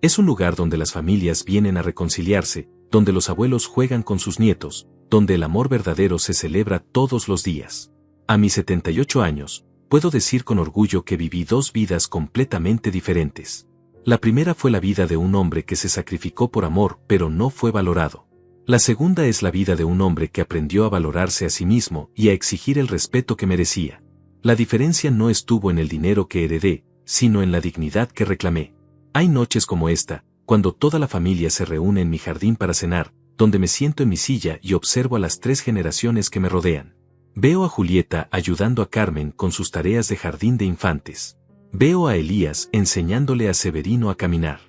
Es un lugar donde las familias vienen a reconciliarse, donde los abuelos juegan con sus nietos, donde el amor verdadero se celebra todos los días. A mis 78 años, puedo decir con orgullo que viví 2 vidas completamente diferentes. La primera fue la vida de un hombre que se sacrificó por amor pero no fue valorado. La segunda es la vida de un hombre que aprendió a valorarse a sí mismo y a exigir el respeto que merecía. La diferencia no estuvo en el dinero que heredé, sino en la dignidad que reclamé. Hay noches como esta, cuando toda la familia se reúne en mi jardín para cenar, donde me siento en mi silla y observo a las 3 generaciones que me rodean. Veo a Julieta ayudando a Carmen con sus tareas de jardín de infantes. Veo a Elías enseñándole a Severino a caminar.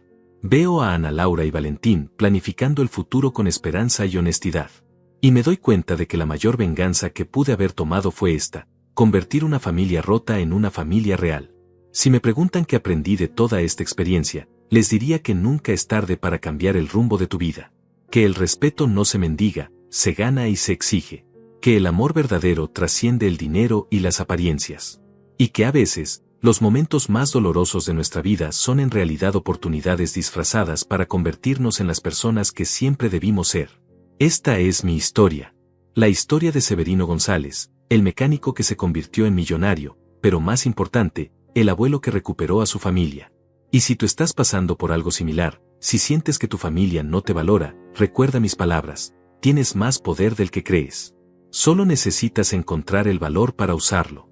Veo a Ana Laura y Valentín planificando el futuro con esperanza y honestidad. Y me doy cuenta de que la mayor venganza que pude haber tomado fue esta: convertir una familia rota en una familia real. Si me preguntan qué aprendí de toda esta experiencia, les diría que nunca es tarde para cambiar el rumbo de tu vida. Que el respeto no se mendiga, se gana y se exige. Que el amor verdadero trasciende el dinero y las apariencias. Y que a veces, los momentos más dolorosos de nuestra vida son en realidad oportunidades disfrazadas para convertirnos en las personas que siempre debimos ser. Esta es mi historia. La historia de Severino González, el mecánico que se convirtió en millonario, pero más importante, el abuelo que recuperó a su familia. Y si tú estás pasando por algo similar, si sientes que tu familia no te valora, recuerda mis palabras: tienes más poder del que crees. Solo necesitas encontrar el valor para usarlo.